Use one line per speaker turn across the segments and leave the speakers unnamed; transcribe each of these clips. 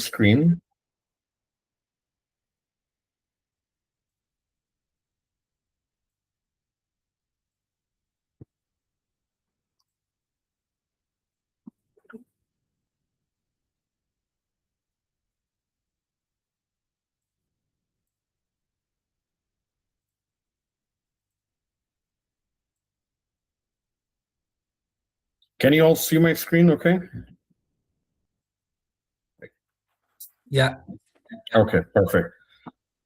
screen. Can you all see my screen okay?
Yeah.
Okay, perfect.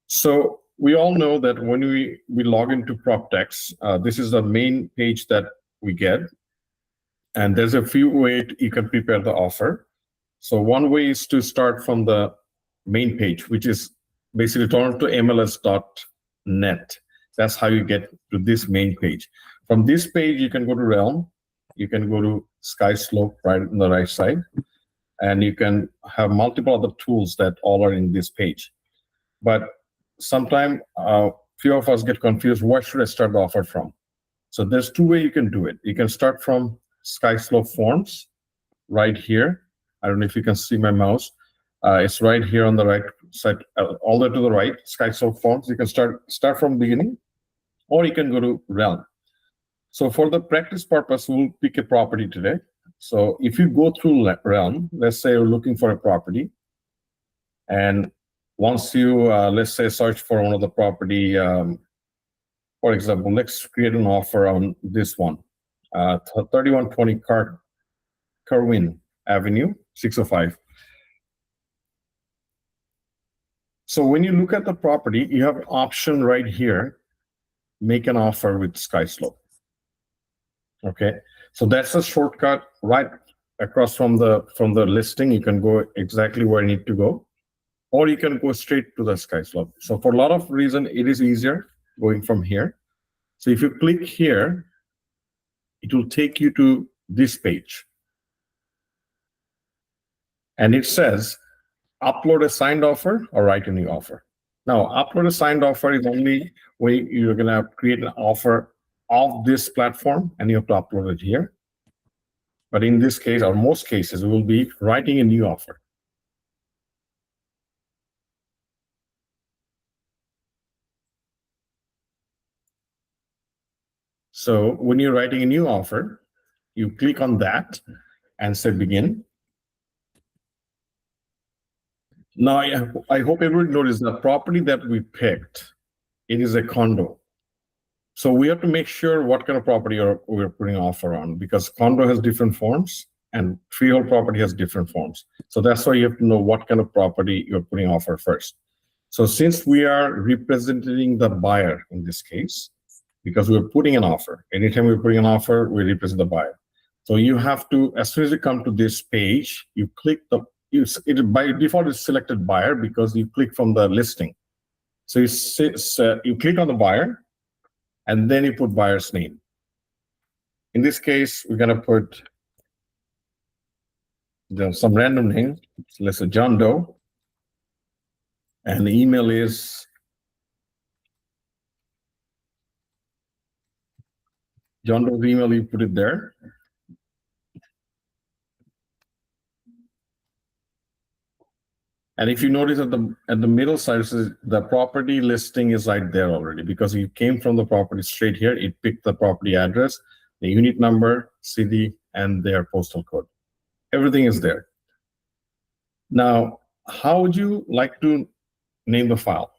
So we all know that when we log into PropTex, this is the main page that we get. And there's a few ways you can prepare the offer. So one way is to start from the main page, which is basically torontomls.net. That's how you get to this main page. From this page, you can go to Realm. You can go to SkySlope right on the right side. And you can have multiple other tools that all are in this page. But sometimes few of us get confused, where should I start the offer from? So there's two ways you can do it. You can start from SkySlope Forms right here. I don't know if you can see my mouse. It's right here on the right side, all the way to the right, SkySlope Forms. You can start from beginning, or you can go to Realm. So for the practice purpose, we'll pick a property today. So if you go through Realm, let's say you're looking for a property, and once you, let's say, search for one of the property, for example, let's create an offer on this one, 3120 Kerwin Avenue, 605. So when you look at the property, you have an option right here, make an offer with SkySlope. Okay, so that's a shortcut right across from the listing. You can go exactly where you need to go, or you can go straight to the SkySlope. So for a lot of reasons, it is easier going from here. So if you click here, it will take you to this page. And it says, upload a signed offer or write a new offer. Now, upload a signed offer is only when you're going to create an offer of this platform, and you have to upload it here. But in this case, or most cases, we will be writing a new offer. So when you're writing a new offer, you click on that and say begin. Now, I hope everybody noticed the property that we picked, it is a condo. So we have to make sure what kind of property we're putting an offer on, because condo has different forms and freehold property has different forms. So that's why you have to know what kind of property you're putting offer first. So since we are representing the buyer in this case, because we're putting an offer, anytime we're putting an offer, we represent the buyer. So you have to, as soon as you come to this page, you click by default it's selected buyer because you click from the listing. So you click on the buyer, and then you put buyer's name. In this case, we're gonna put some random name. So let's say John Doe, and the email is John Doe's email. You put it there. And if you notice at the middle side, it says the property listing is right there already, because you came from the property straight here. It picked the property address, the unit number, city, and their postal code. Everything is there. Now, how would you like to name the file?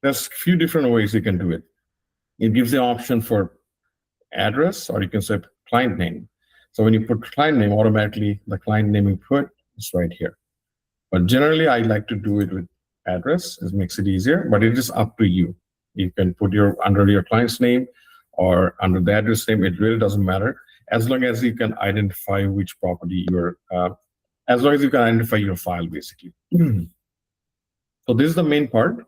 There's a few different ways you can do it. It gives the option for address, or you can say client name. So when you put client name, automatically the client name you put is right here. But generally, I like to do it with address. It makes it easier, but it is up to you. You can put under your client's name or under the address name. It really doesn't matter, as long as you can identify which property as long as you can identify your file, basically. So this is the main part.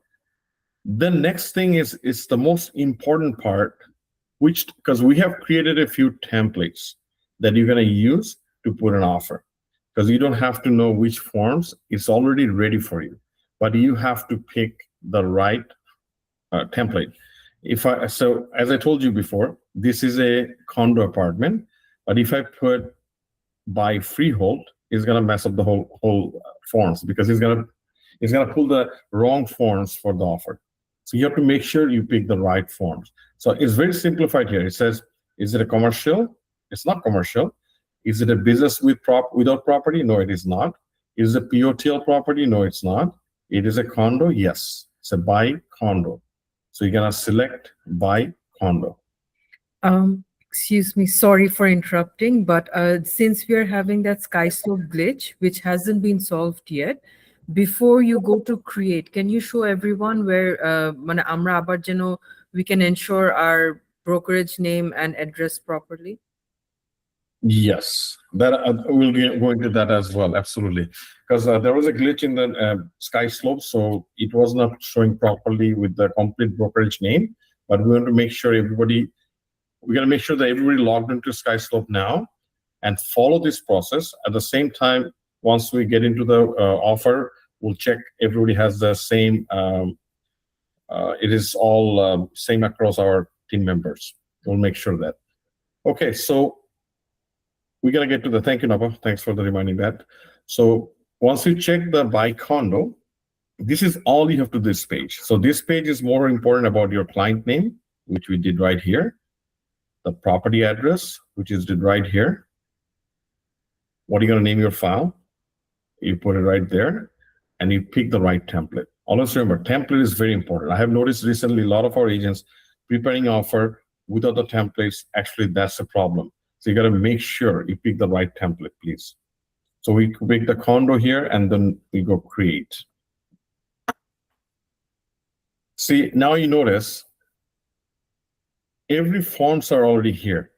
The next thing is the most important part, because we have created a few templates that you're going to use to put an offer. Because you don't have to know which forms, it's already ready for you, but you have to pick the right template. So as I told you before, this is a condo apartment, but if I put by freehold, he's gonna mess up the whole forms, because he's gonna pull the wrong forms for the offer. So you have to make sure you pick the right forms. So it's very simplified here. It says, is it a commercial? It's not commercial. Is it a business without property? No, it is not. Is it a POTL property? No, it's not. It is a condo? Yes. It's a buy condo. So you're gonna select buy condo.
Excuse me, sorry for interrupting, but since we are having that SkySlope glitch, which hasn't been solved yet, before you go to create, can you show everyone where amra abar jeno we can ensure our brokerage name and address properly?
Yes, that we'll go into that as well. Absolutely, because there was a glitch in the SkySlope, so it was not showing properly with the complete brokerage name. But we want to make sure we're going to make sure that everybody logged into SkySlope now and follow this process. At the same time, once we get into the offer, we'll check everybody has the same. It is all same across our team members. We'll make sure that. Okay, so we're going to get to the, thank you, Napa. Thanks for the reminding that. So once you check the buy condo, this is all you have to do this page. So this page is more important about your client name, which we did right here. The property address, which is did right here. What are you going to name your file? You put it right there, and you pick the right template. Always remember, template is very important. I have noticed recently a lot of our agents preparing offer without the templates. Actually, that's a problem. So you got to make sure you pick the right template, please. So we pick the condo here, and then we go create. See, now you notice every forms are already here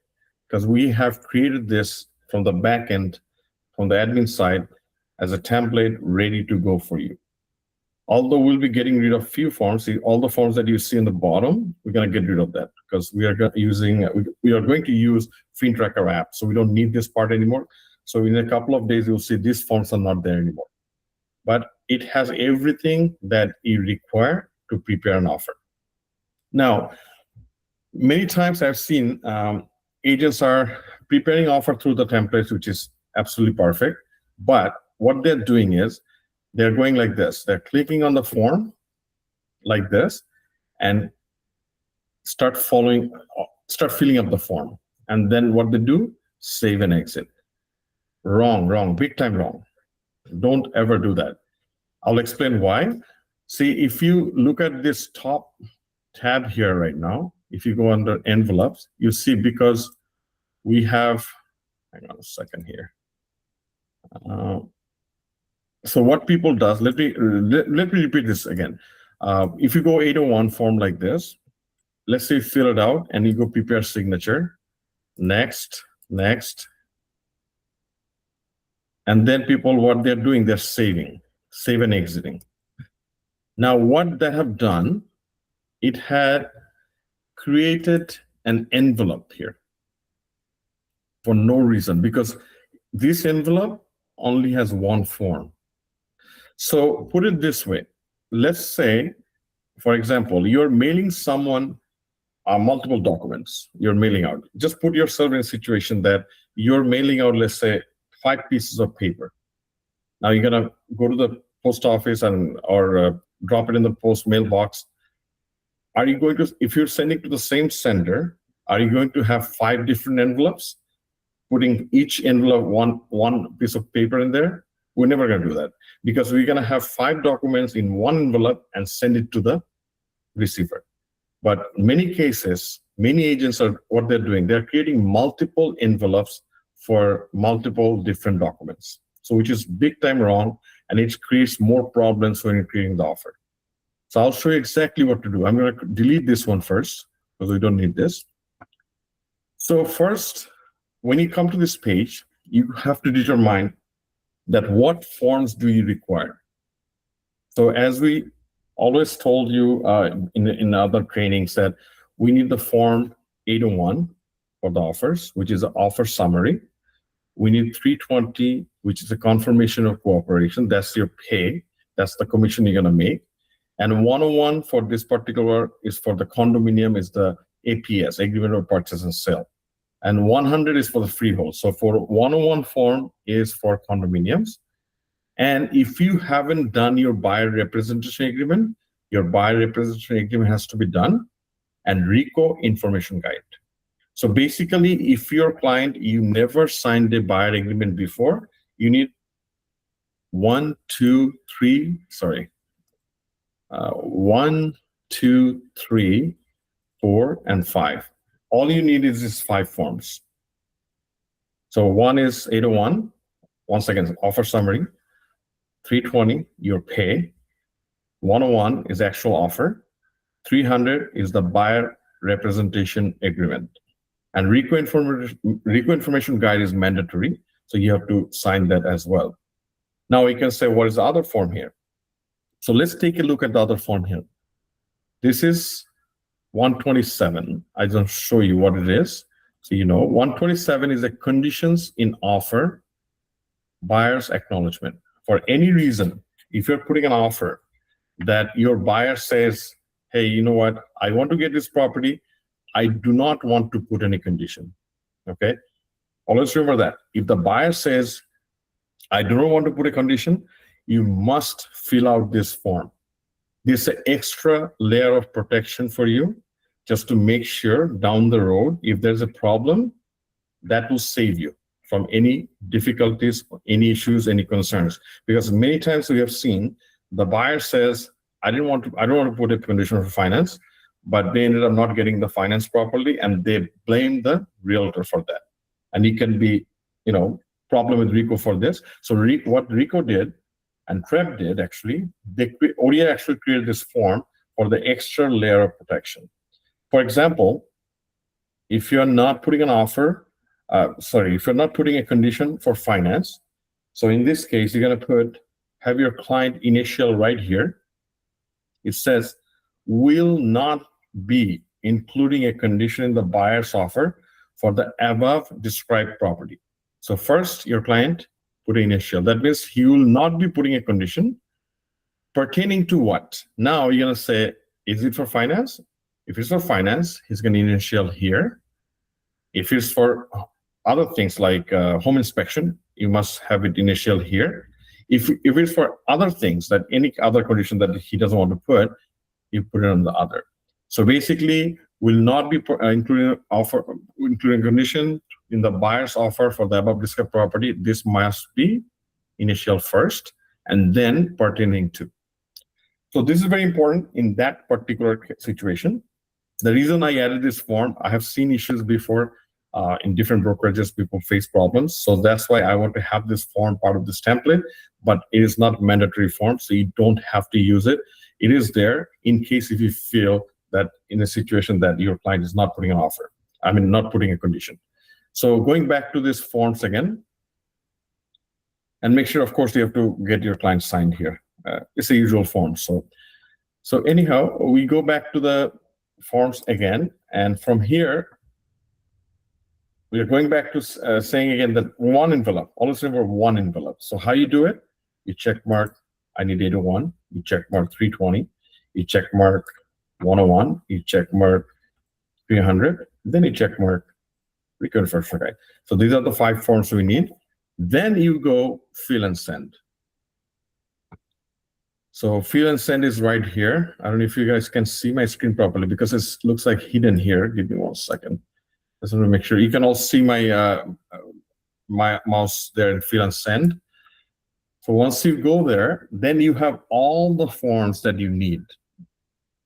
because we have created this from the back end, from the admin side, as a template ready to go for you. Although we'll be getting rid of few forms, see all the forms that you see in the bottom, we're going to get rid of that because we are going to use FinTracker app, so we don't need this part anymore. So in a couple of days, you'll see these forms are not there anymore. But it has everything that you require to prepare an offer. Now, many times I've seen agents are preparing offer through the templates, which is absolutely perfect. But what they're doing is they're going like this. They're clicking on the form like this and start filling up the form. And then what they do, save and exit. Wrong, big time wrong. Don't ever do that. I'll explain why. See, if you look at this top tab here right now, if you go under envelopes, you see because we have, hang on a second here. So what people does, let me repeat this again. If you go 801 form like this, let's say you fill it out and you go prepare signature, next. And then people, what they're doing, they're save and exiting. Now what they have done, it had created an envelope here for no reason, because this envelope only has one form. So put it this way. Let's say, for example, you're mailing someone multiple documents you're mailing out. Just put yourself in a situation that you're mailing out, let's say, 5 pieces of paper. Now you're going to go to the post office or drop it in the post mailbox. Are you going to, if you're sending to the same sender, are you going to have 5 different envelopes, putting each envelope one piece of paper in there? We're never going to do that because we're going to have 5 documents in one envelope and send it to the receiver. But in many cases, many agents are what they're doing. They're creating multiple envelopes for multiple different documents. So which is big time wrong, and it creates more problems when you're creating the offer. So I'll show you exactly what to do. I'm going to delete this one first because we don't need this. So first, when you come to this page, you have to determine that what forms do you require. So as we always told you in other trainings that we need the form 801 for the offers, which is an offer summary. We need 320, which is a confirmation of cooperation. That's your pay. That's the commission you're going to make. And 101 for this particular is for the condominium is the APS, Agreement of Purchase and Sale. and 100 is for the freehold. So for 101 form is for condominiums. And if you haven't done your buyer representation agreement, your buyer representation agreement has to be done, and RECO information guide. So basically, if your client, you never signed a buyer agreement before, you need 1, 2, 3, 4, and 5. All you need is these 5 forms. So one is 801, once again, offer summary. 320, your pay. 101 is actual offer. 300 is the buyer representation agreement. And RECO information guide is mandatory, so you have to sign that as well. Now you can say, what is the other form here? So let's take a look at the other form here. This is 127. I just show you what it is. So 127 is a conditions in offer buyer's acknowledgement. For any reason, if you're putting an offer that your buyer says, hey, you know what, I want to get this property, I do not want to put any condition, okay? Always remember that. If the buyer says, I do not want to put a condition, you must fill out this form. This is an extra layer of protection for you, just to make sure down the road, if there's a problem, that will save you from any difficulties, any issues, any concerns. Because many times we have seen the buyer says, I don't want to put a condition for finance, but they ended up not getting the finance properly, and they blame the realtor for that. And it can be, problem with RECO for this. So what RECO did, and TRREB did actually, ODI actually created this form for the extra layer of protection. For example, if you're not putting an offer, if you're not putting a condition for finance, so in this case, you're going to have your client initial right here. It says, will not be including a condition in the buyer's offer for the above described property. So first, your client put initial. That means he will not be putting a condition pertaining to what? Now you're going to say, is it for finance? If it's for finance, he's going to initial here. If it's for other things like home inspection, you must have it initial here. If it's for other things, that any other condition that he doesn't want to put, you put it on the other. So basically, will not be including condition in the buyer's offer for the above described property. This must be initial first, and then pertaining to. So this is very important in that particular situation. The reason I added this form, I have seen issues before in different brokerages, people face problems. So that's why I want to have this form part of this template, but it is not mandatory form, so you don't have to use it. It is there in case if you feel that in a situation that your client is not putting an offer, not putting a condition. So going back to these forms again, and make sure, of course, you have to get your client signed here. It's a usual form. So anyhow, we go back to the forms again, and from here, we are going back to saying again that one envelope. Always remember one envelope. So how you do it? You check mark, I need 801. You check mark 320. You check mark 101. You check mark 300. Then you check mark Record Sabbir Khan. So these are the 5 forms we need. Then you go fill and send. So fill and send is right here. I don't know if you guys can see my screen properly because it looks like hidden here. Give me 1 second. Just want to make sure you can all see my my mouse there and fill and send. So once you go there, then you have all the forms that you need.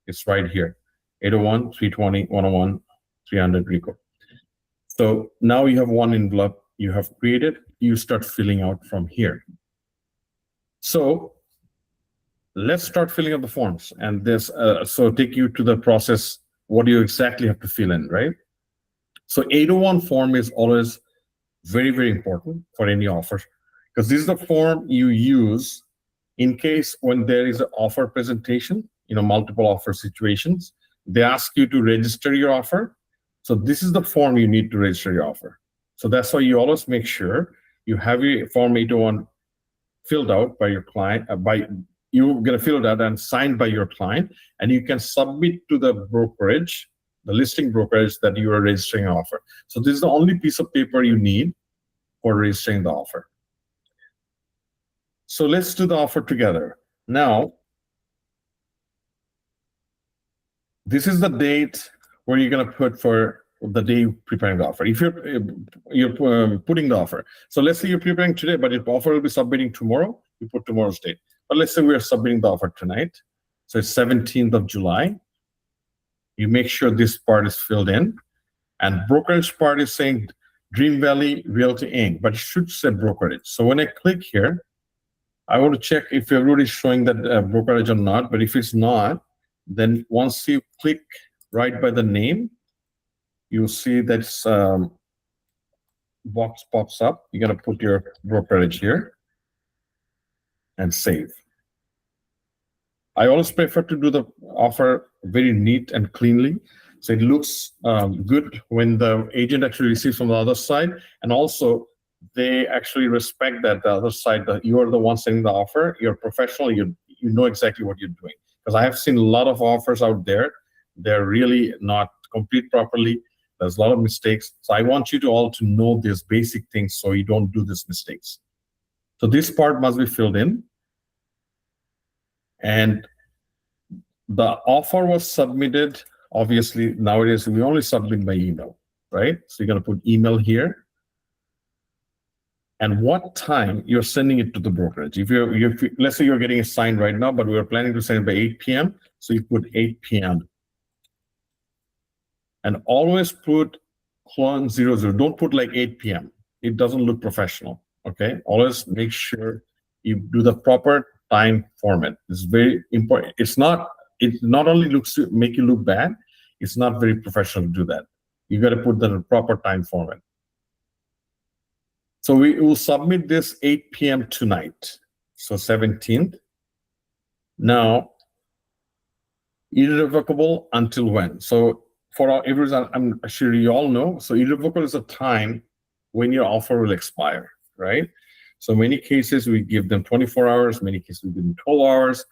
It's right here. 801, 320, 101, 300 RECO. So now you have one envelope you have created. You start filling out from here. So let's start filling out the forms. And this so take you to the process. What do you exactly have to fill in, right? So 801 form is always very, very important for any offer, because this is the form you use in case when there is an offer presentation, multiple offer situations, they ask you to register your offer. So this is the form you need to register your offer. So that's why you always make sure you have your form 801 filled out by your client, you're going to fill it out and signed by your client, and you can submit to the brokerage, the listing brokerage that you are registering an offer. So this is the only piece of paper you need for registering the offer. So let's do the offer together. Now, this is the date where you're going to put for the day you're preparing the offer. If you're putting the offer. So let's say you're preparing today, but if offer will be submitting tomorrow, you put tomorrow's date. But let's say we're submitting the offer tonight. So it's 17th of July. You make sure this part is filled in. And brokerage part is saying Dream Valley Realty Inc., but it should say brokerage. So when I click here, I want to check if everybody's showing that brokerage or not. But if it's not, then once you click right by the name, you'll see that box pops up. You're going to put your brokerage here and save. I always prefer to do the offer very neat and cleanly. So it looks good when the agent actually receives from the other side. And also, they actually respect that the other side, that you are the one sending the offer, you're professional, you know exactly what you're doing. Because I have seen a lot of offers out there. They're really not complete properly. There's a lot of mistakes. So I want you to all to know these basic things so you don't do these mistakes. So this part must be filled in. And the offer was submitted. Obviously, nowadays, we only submit by email, right? So you're going to put email here. And what time you're sending it to the brokerage. If let's say you're getting it signed right now, but we're planning to send it by 8 p.m. So you put 8 p.m. And always put clone 00. Don't put like 8 p.m. It doesn't look professional, okay? Always make sure you do the proper time format. It's very important. It not only make you look bad, it's not very professional to do that. You got to put the proper time format. So we will submit this 8 p.m. tonight. So 17th. Now, irrevocable until when? So for our everyone, I'm sure you all know. So irrevocable is a time when your offer will expire, right? So many cases we give them 24 hours, many cases we give them 12 hours,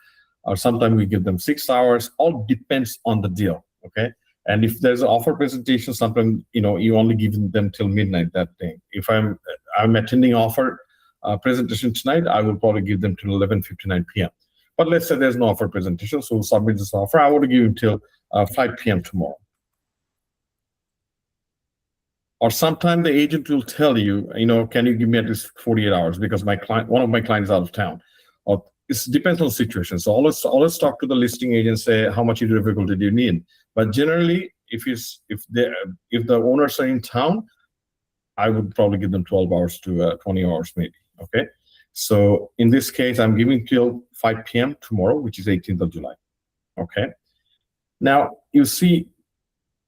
or sometimes we give them 6 hours. All depends on the deal, okay? And if there's an offer presentation, sometimes you only give them till midnight that day. If I'm attending offer presentation tonight, I will probably give them till 11:59 p.m. But let's say there's no offer presentation, so we'll submit this offer. I want to give you till 5 p.m. tomorrow. Or sometime the agent will tell you, can you give me at least 48 hours because one of my clients is out of town. Or it depends on the situation. So always talk to the listing agent, say how much irrevocable do you need. But generally, if the owners are in town, I would probably give them 12 hours to 20 hours maybe. Okay. So in this case, I'm giving till 5 p.m. tomorrow, which is 18th of July. Okay. Now you see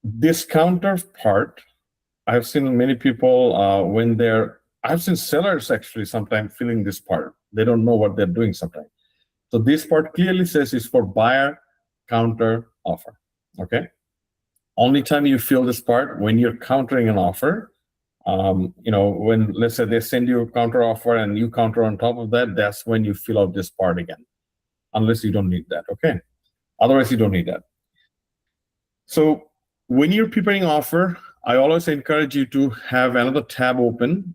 this counter part. I've seen many people I've seen sellers actually sometimes filling this part. They don't know what they're doing sometimes. So this part clearly says it's for buyer counter offer. Okay. Only time you fill this part when you're countering an offer. When let's say they send you a counter offer and you counter on top of that, that's when you fill out this part again. Unless you don't need that. Okay. Otherwise, you don't need that. So when you're preparing offer, I always encourage you to have another tab open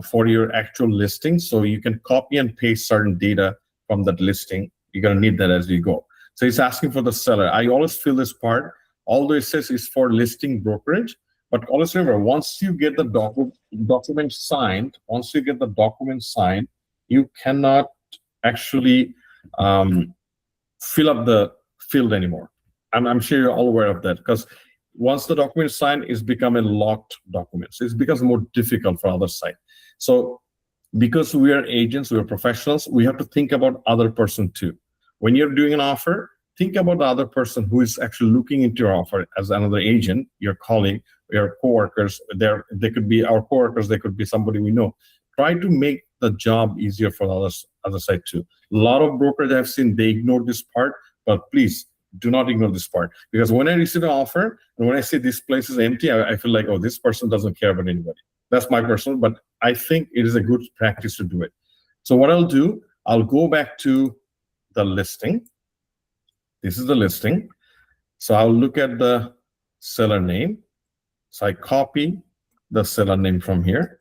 for your actual listing, so you can copy and paste certain data from that listing. You're going to need that as you go. So it's asking for the seller. I always fill this part, although it says it's for listing brokerage, but always remember, once you get the document signed, you cannot actually fill up the field anymore. I'm sure you're all aware of that, because once the document is signed, it's become a locked document. So it becomes more difficult for other side. So because we are agents, we are professionals, we have to think about other person too. When you're doing an offer, think about the other person who is actually looking into your offer as another agent, your colleague, your coworkers. They could be our coworkers, they could be somebody we know. Try to make the job easier for the other side too. A lot of brokers I've seen, they ignore this part, but please, do not ignore this part, because when I receive an offer and when I see this place is empty, I feel like, oh, this person doesn't care about anybody. That's my personal, but I think it is a good practice to do it. So what I'll do, I'll go back to the listing. This is the listing. So I'll look at the seller name. So I copy the seller name from here.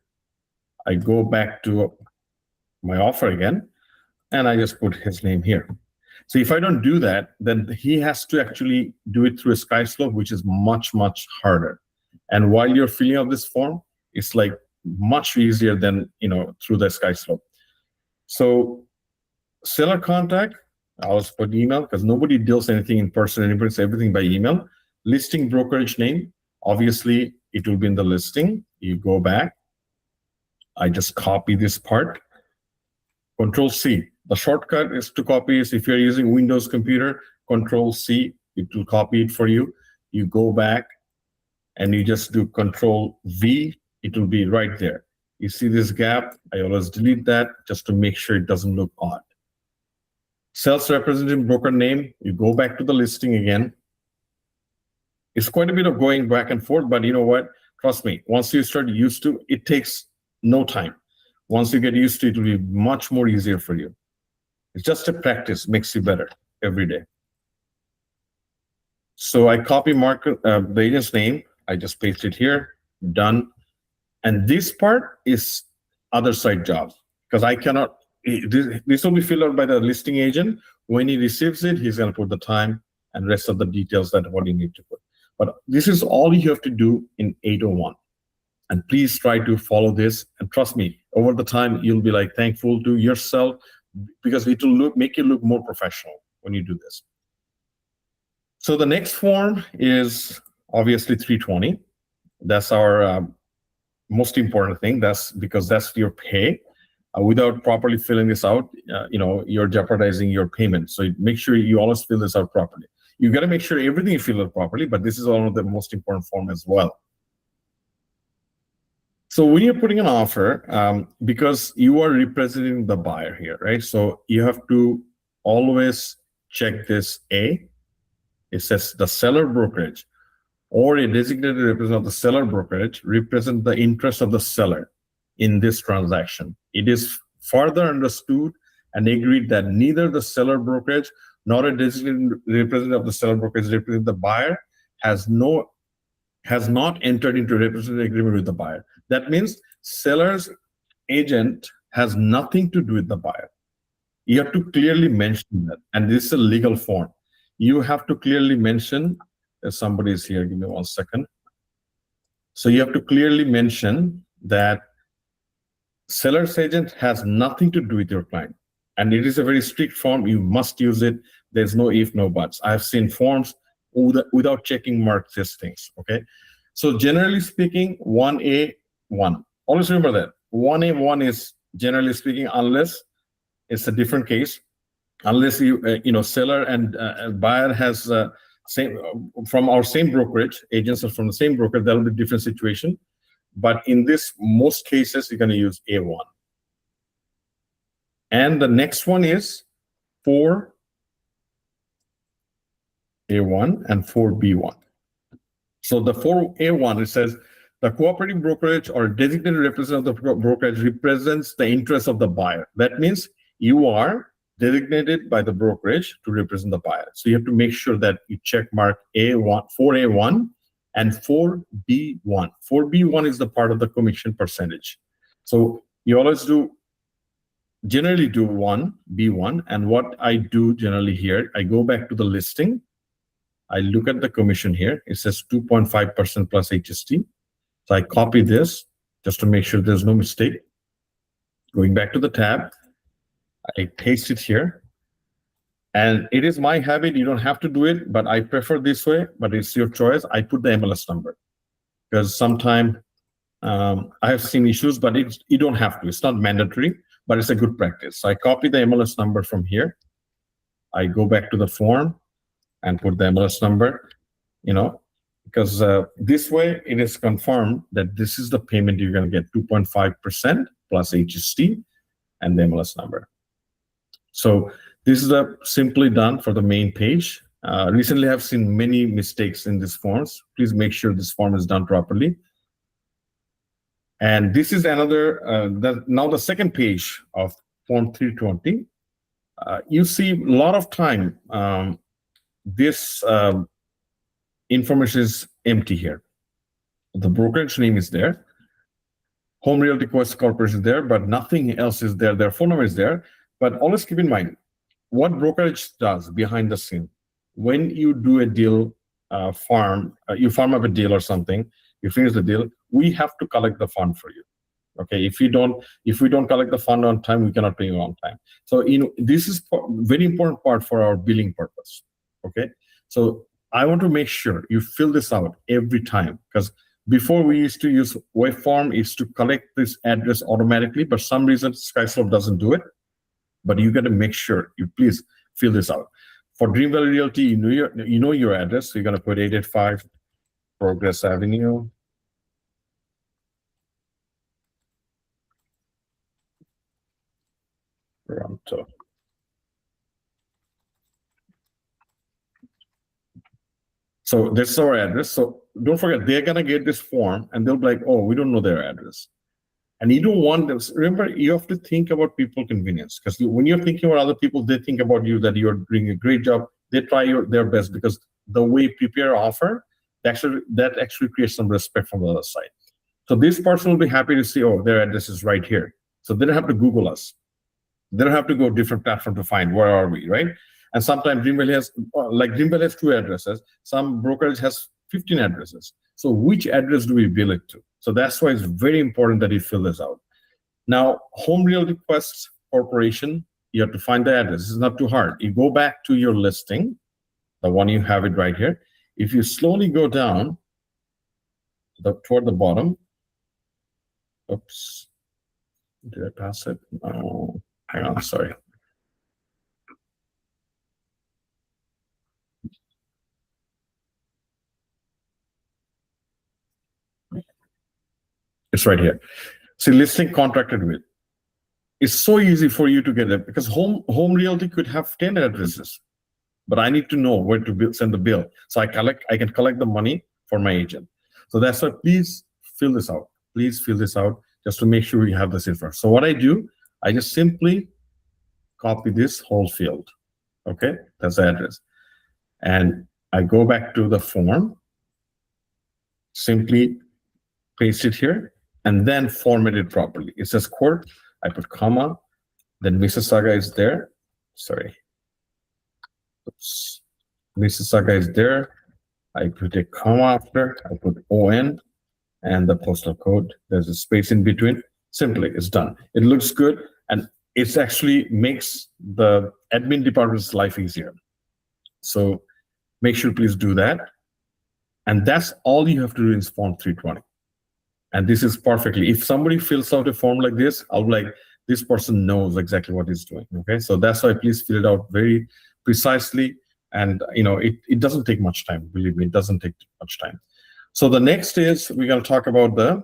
I go back to my offer again, and I just put his name here. So if I don't do that, then he has to actually do it through a SkySlope, which is much, much harder. And while you're filling out this form, it's like much easier than, through the SkySlope. So seller contact, I'll just put email because nobody deals anything in person anymore. It's everything by email. Listing brokerage name, obviously it will be in the listing. You go back. I just copy this part. Control C. The shortcut is to copy is if you're using Windows computer, Control C, it will copy it for you. You go back and you just do Control V, it will be right there. You see this gap, I always delete that just to make sure it doesn't look odd. Sales representative broker name, you go back to the listing again. It's quite a bit of going back and forth, but you know what? Trust me, once you start used to, it takes no time. Once you get used to it, it will be much more easier for you. It's just a practice, makes you better every day. So I copy the agent's name. I just paste it here, done. And this part is other side job because I cannot, this will be filled out by the listing agent. When he receives it, he's gonna put the time and rest of the details that what you need to put. But this is all you have to do in 801. And please try to follow this. And trust me, over the time, you'll be like thankful to yourself because it will make you look more professional when you do this. So the next form is obviously 320. That's our most important thing. That's because that's your pay. Without properly filling this out, you're jeopardizing your payment. So make sure you always fill this out properly. You got to make sure everything is filled out properly, but this is one of the most important form as well. So when you're putting an offer, because you are representing the buyer here, right? So you have to always check this A. It says the seller brokerage or a designated representative of the seller brokerage represent the interest of the seller in this transaction. It is further understood and agreed that neither the seller brokerage nor a designated representative of the seller brokerage represent the buyer has not entered into a representative agreement with the buyer. That means seller's agent has nothing to do with the buyer. You have to clearly mention that, and this is a legal form. You have to clearly mention, somebody is here, give me 1 second. So you have to clearly mention that seller's agent has nothing to do with your client. And it is a very strict form, you must use it. There's no if, no buts. I've seen forms without checking mark these things, okay? So generally speaking, 1A1. Always remember that. 1A1 is generally speaking, unless it's a different case, unless seller and buyer has same from our same brokerage, agents are from the same broker, that'll be a different situation. But in this, most cases, you're going to use A1. And the next one is 4A1 and 4B1. So the 4A1, it says, the cooperative brokerage or designated representative of the brokerage represents the interest of the buyer. That means you are designated by the brokerage to represent the buyer. So you have to make sure that you check mark A1, 4A1 and 4B1. 4B1 is the part of the commission percentage. So you always generally do 1B1. And what I do generally here, I go back to the listing. I look at the commission here. It says 2.5% plus HST. So I copy this just to make sure there's no mistake. Going back to the tab, I paste it here. And it is my habit, you don't have to do it, but I prefer this way, but it's your choice. I put the MLS number because sometimes I have seen issues, but you don't have to. It's not mandatory, but it's a good practice. So I copy the MLS number from here. I go back to the form and put the MLS number, because this way it is confirmed that this is the payment you're going to get, 2.5% plus HST and the MLS number. So this is simply done for the main page. Recently, I've seen many mistakes in these forms. Please make sure this form is done properly. And this is another, now the second page of Form 320. You see a lot of time, this information is empty here. The brokerage name is there. Home Realty Quest Corporation is there, but nothing else is there. Their phone number is there. But always keep in mind what brokerage does behind the scene. When you do a deal, you farm up a deal or something, you finish the deal, we have to collect the fund for you. Okay, if we don't collect the fund on time, we cannot pay you on time. So this is very important part for our billing purpose. Okay, so I want to make sure you fill this out every time, because before we used to use WebForm is to collect this address automatically, but some reason SkySlope doesn't do it. But you got to make sure you please fill this out. For Dream Valley Realty, you know your address. So you're gonna put 885 Progress Avenue. Toronto. So this is our address. So don't forget, they're gonna get this form and they'll be like, oh, we don't know their address. And you don't want them. Remember, you have to think about people convenience, because when you're thinking about other people, they think about you, that you're doing a great job. They try their best, because the way you prepare offer, that actually creates some respect from the other side. So this person will be happy to see, oh, their address is right here. So they don't have to Google us. They don't have to go different platform to find where are we, right? And sometimes Dream Valley has 2 addresses. Some brokerage has 15 addresses. So which address do we bill it to? So that's why it's very important that you fill this out. Now, Home Realty Quest Corporation, you have to find the address. This is not too hard. You go back to your listing, the one you have it right here. If you slowly go down toward the bottom, oops, did I pass it? Oh, hang on, sorry. It's right here. See, listing contracted with. It's so easy for you to get it, because Home Realty could have 10 addresses, but I need to know where to send the bill. So I can collect the money for my agent. So that's why please fill this out. Please fill this out just to make sure we have this info. So what I do, I just simply copy this whole field. Okay, that's the address. And I go back to the form, simply paste it here, and then format it properly. It says court, I put comma, then Mississauga is there. Sorry. Oops. Mississauga is there. I put a comma after, I put ON, and the postal code. There's a space in between. Simply, it's done. It looks good, and it actually makes the admin department's life easier. So make sure please do that. And that's all you have to do in Form 320. And this is perfectly. If somebody fills out a form like this, I'll be like, this person knows exactly what he's doing. Okay, so that's why please fill it out very precisely. And it doesn't take much time. Believe me, it doesn't take much time. So the next is we're going to talk about the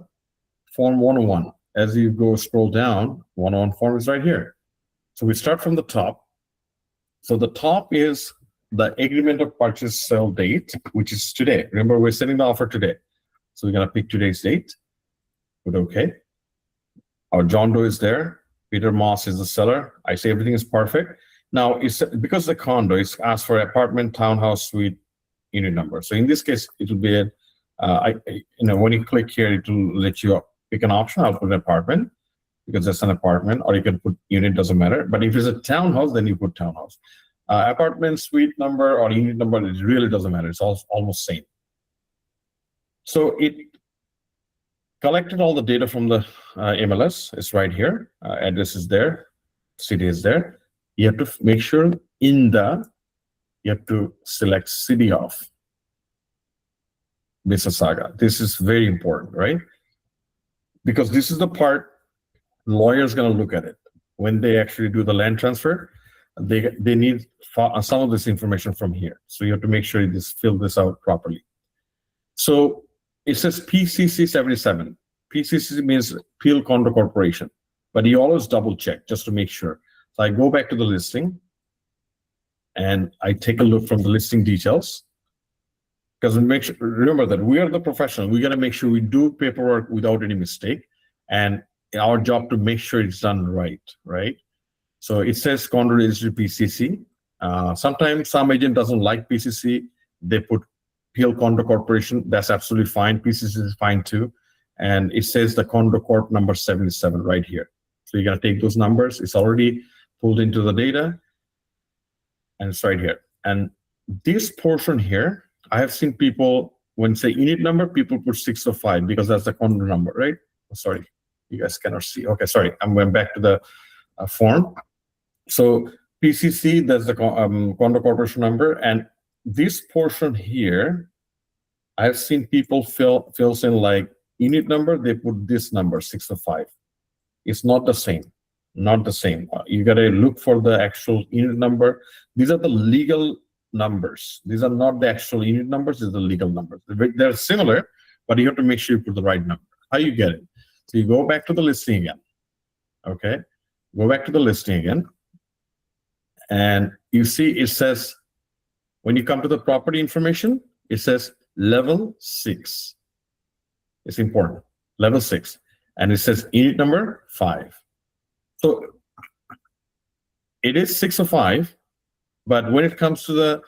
Form 101. As you go scroll down, 101 form is right here. So we start from the top. So the top is the agreement of purchase sale date, which is today. Remember, we're sending the offer today. So we're going to pick today's date. Put OK. Our John Doe is there. Peter Moss is the seller. I say everything is perfect. Now, it's because the condo is asked for apartment, townhouse, suite, unit number. So in this case, it will be when you click here, it will let you pick an option. I'll put an apartment because that's an apartment, or you can put unit, doesn't matter. But if it's a townhouse, then you put townhouse. Apartment, suite number, or unit number, it really doesn't matter. It's almost same. So it collected all the data from the MLS. It's right here. Address is there. City is there. You have to make sure you have to select city of Mississauga. This is very important, right? Because this is the part lawyers going to look at it. When they actually do the land transfer, they need some of this information from here. So you have to make sure you just fill this out properly. So it says PCC 77. PCC means Peel Condo Corporation, but you always double check just to make sure. So I go back to the listing and I take a look from the listing details. Because remember that we are the professional. We got to make sure we do paperwork without any mistake, and our job to make sure it's done right, right? So it says condo registry PCC. Sometimes some agent doesn't like PCC. They put Hill Condo Corporation, that's absolutely fine. PCC is fine too. And it says the condo corp number 77 right here. So you're going to take those numbers. It's already pulled into the data. And it's right here. And this portion here, I have seen people, when say unit number, people put 605 because that's the condo number, right? Sorry, you guys cannot see. Okay, sorry. I'm going back to the form. So PCC, that's the condo corporation number. And this portion here, I've seen people fills in like unit number, they put this number 605. It's not the same. Not the same. You got to look for the actual unit number. These are the legal numbers. These are not the actual unit numbers. These are the legal numbers. They're similar, but you have to make sure you put the right number. How you get it? So you go back to the listing again. Okay, go back to the listing again, and you see it says when you come to the property information, it says level 6. It's important. Level 6, and it says unit number 5. So it is 605, but when it comes to the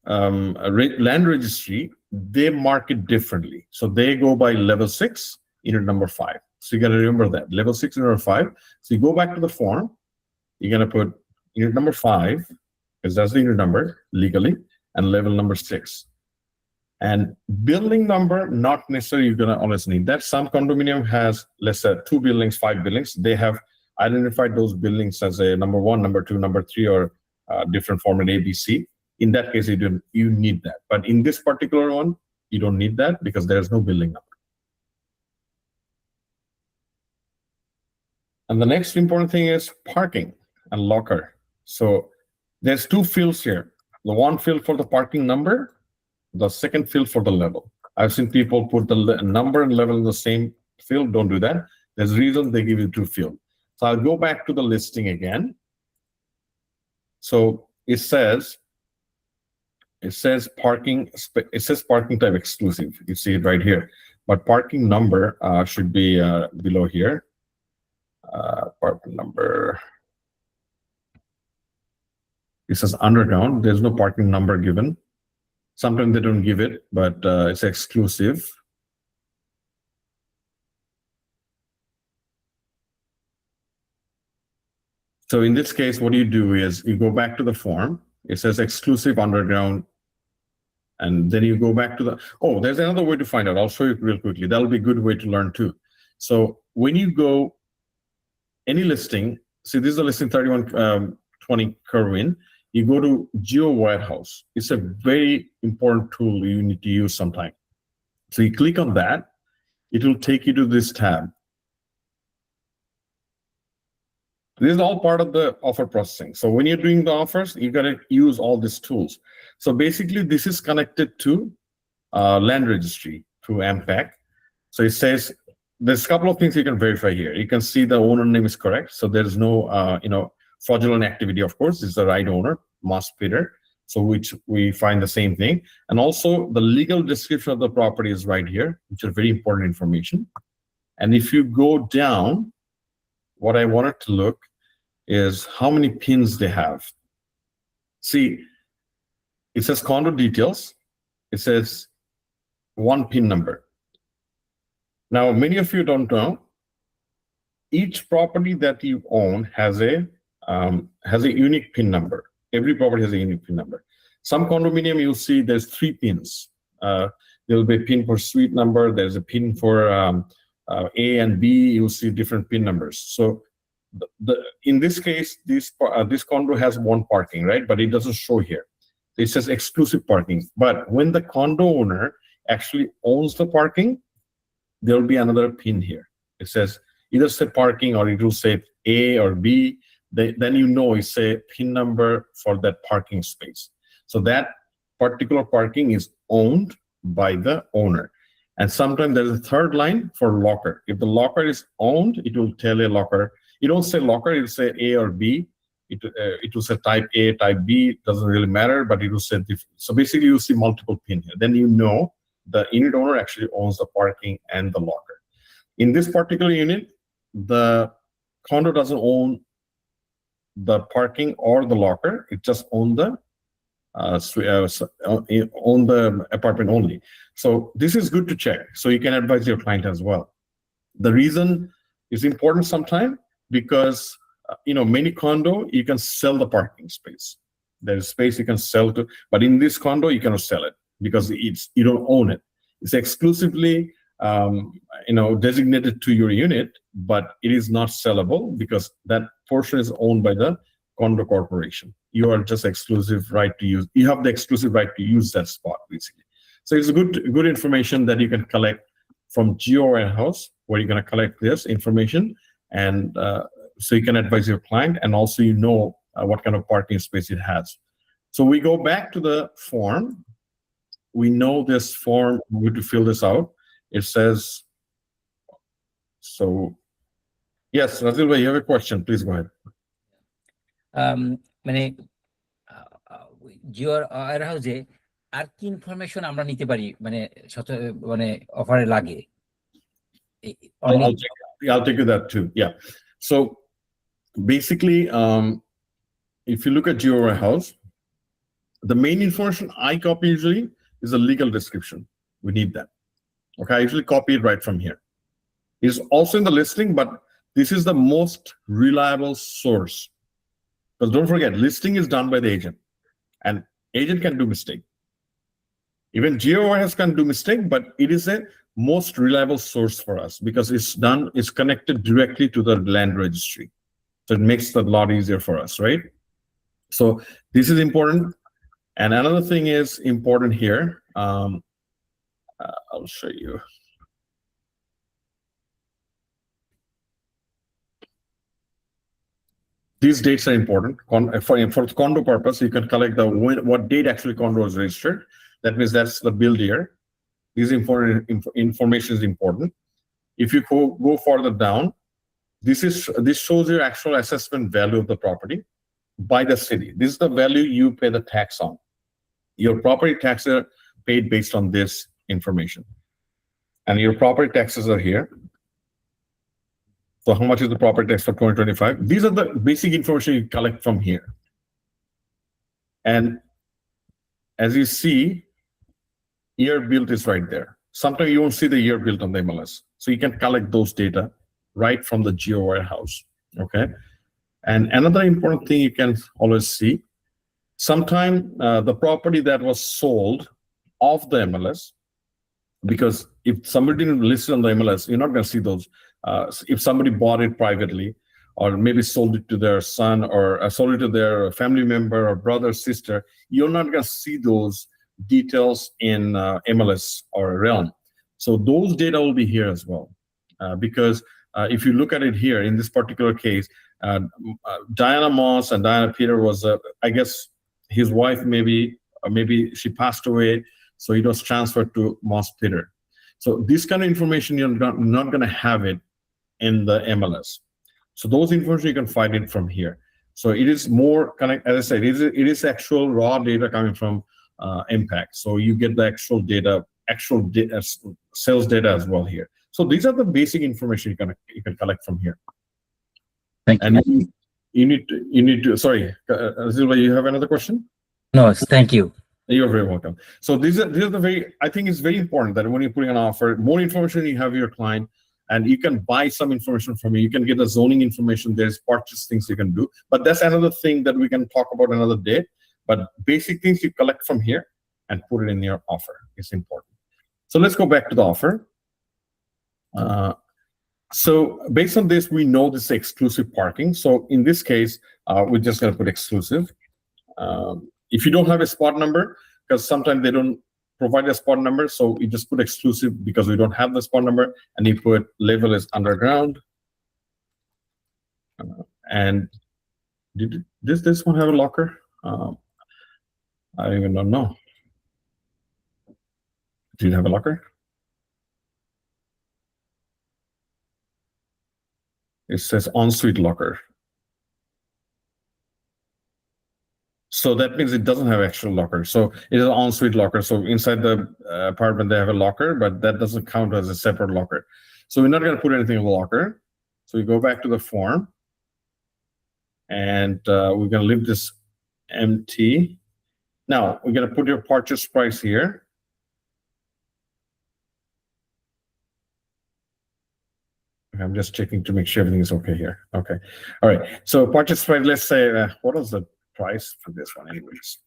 land registry, they mark it differently. So they go by level 6, unit number 5. So you got to remember that level 6, unit number 5. So you go back to the form. You're going to put unit number 5 because that's the unit number legally, and level number 6. And building number, not necessarily you're going to always need that. Some condominium has, let's say, 2 buildings, 5 buildings. They have identified those buildings as a number 1, number 2, number 3, or different format A, B, C. In that case, you need that. But in this particular one, you don't need that because there's no building number. And the next important thing is parking and locker. So there's 2 fields here. The one field for the parking number, the second field for the level. I've seen people put the number and level in the same field. Don't do that. There's a reason they give you 2 fields. So I'll go back to the listing again. So it says parking. It says parking type exclusive. You see it right here. But parking number should be below here. Parking number. It says underground. There's no parking number given. Sometimes they don't give it, but it's exclusive. So in this case, what you do is you go back to the form. It says exclusive underground. And then you go back to the, oh, there's another way to find out. I'll show you real quickly. That'll be a good way to learn too. So when you go any listing, see this is the listing 3120 Kerwin. You go to GeoWarehouse. It's a very important tool you need to use sometime. So you click on that. It will take you to this tab. This is all part of the offer processing. So when you're doing the offers, you got to use all these tools. So basically, this is connected to land registry through MPAC. So it says there's a couple of things you can verify here. You can see the owner name is correct. So there's no fraudulent activity. Of course, this is the right owner, Moss Peter. So which we find the same thing. And also the legal description of the property is right here, which is very important information. And if you go down, what I wanted to look is how many pins they have. See, it says condo details. It says 1 pin number. Now, many of you don't know, each property that you own has a unique pin number. Every property has a unique pin number. Some condominium, you'll see there's 3 pins. There'll be a pin for suite number. There's a pin for A and B. You'll see different pin numbers. So in this case, this condo has 1 parking, right? But it doesn't show here. It says exclusive parking. But when the condo owner actually owns the parking, there will be another pin here. It says either say parking or it will say A or B. Then you know it's a pin number for that parking space. So that particular parking is owned by the owner. And sometimes there's a third line for locker. If the locker is owned, it will tell a locker. You don't say locker, it will say A or B. It will say type A, type B. It doesn't really matter, but it will say different. So basically, you see multiple pin here. Then you know the unit owner actually owns the parking and the locker. In this particular unit, the condo doesn't own the parking or the locker. It just owns the own the apartment only. So this is good to check. So you can advise your client as well. The reason is important sometimes because many condo you can sell the parking space. There is space you can sell to, but in this condo you cannot sell it because you don't own it. It's exclusively designated to your unit, but it is not sellable because that portion is owned by the condo corporation. You are just exclusive right to use. You have the exclusive right to use that spot basically. So it's a good information that you can collect from GeoWarehouse, where you're going to collect this information, and so you can advise your client, and also what kind of parking space it has. So we go back to the form. We know this form. We need to fill this out. It says, so yes, Razil, you have a question? Please go ahead.
মানে জিওর ওয়্যারহাউসে আর কি information আমরা নিতে পারি মানে অফারে লাগে?
I'll take you that too. Yeah. So basically, if you look at GeoWarehouse, the main information I copy usually is a legal description. We need that. Okay, I usually copy it right from here. It's also in the listing, but this is the most reliable source. Because don't forget, listing is done by the agent, and agent can do mistake. Even GeoWarehouse can do mistake, but it is a most reliable source for us because it's connected directly to the land registry. So it makes it a lot easier for us, right? So this is important. And another thing is important here. I'll show you. These dates are important. For condo purpose, you can collect what date actually condo is registered. That means that's the build year. This information is important. If you go further down, this shows your actual assessment value of the property by the city. This is the value you pay the tax on. Your property taxes are paid based on this information. And your property taxes are here. So how much is the property tax for 2025? These are the basic information you collect from here. And as you see, year built is right there. Sometimes you won't see the year built on the MLS. So you can collect those data right from the GeoWarehouse, okay? And another important thing you can always see, sometime the property that was sold off the MLS, because if somebody didn't list it on the MLS, you're not gonna see those. If somebody bought it privately, or maybe sold it to their son, or sold it to their family member or brother, sister, you're not gonna see those details in MLS or Realm. So those data will be here as well. Because if you look at it here, in this particular case, Diana Moss and Diana Peter was, I guess, his wife maybe she passed away, so it was transferred to Moss Peter. So this kind of information, you're not going to have it in the MLS. So those information you can find it from here. So it is more as I said, it is actual raw data coming from Impact. So you get the actual data, sales data as well here. So these are the basic information you can collect from here.
Thank you.
And you need to. Sorry, Zilva, you have another question?
No, thank you.
You're very welcome. So these are I think it's very important that when you're putting an offer, more information you have your client, and you can buy some information from you. You can get the zoning information. There's purchase things you can do, but that's another thing that we can talk about another day. But basic things you collect from here and put it in your offer. It's important. So let's go back to the offer. So based on this, we know this is exclusive parking. So in this case, we're just going to put exclusive. If you don't have a spot number, because sometimes they don't provide a spot number, so you just put exclusive because we don't have the spot number, and you put label is underground. And does this one have a locker? I even don't know. Do you have a locker? It says ensuite locker. So that means it doesn't have actual locker. So it is an ensuite locker. So inside the apartment, they have a locker, but that doesn't count as a separate locker. So we're not going to put anything in the locker. So we go back to the form, and we're going to leave this empty. Now we're going to put your purchase price here. I'm just checking to make sure everything is okay here. Okay. All right. So purchase price, let's say, what is the price for this one anyways?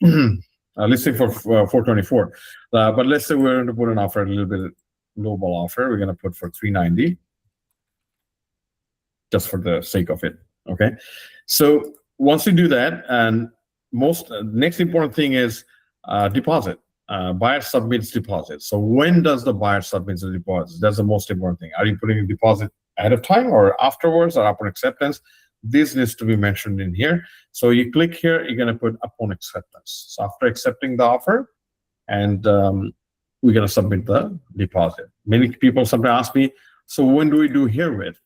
Let's say for 424. But let's say we're going to put an offer, a little bit lowball offer. We're going to put for 390 just for the sake of it. Okay. So once you do that, and next important thing is deposit. Buyer submits deposit. So when does the buyer submit the deposit? That's the most important thing. Are you putting a deposit ahead of time or afterwards or upon acceptance? This needs to be mentioned in here. So you click here, you're going to put upon acceptance. So after accepting the offer, and we're going to submit the deposit. Many people sometimes ask me, so when do we do herewith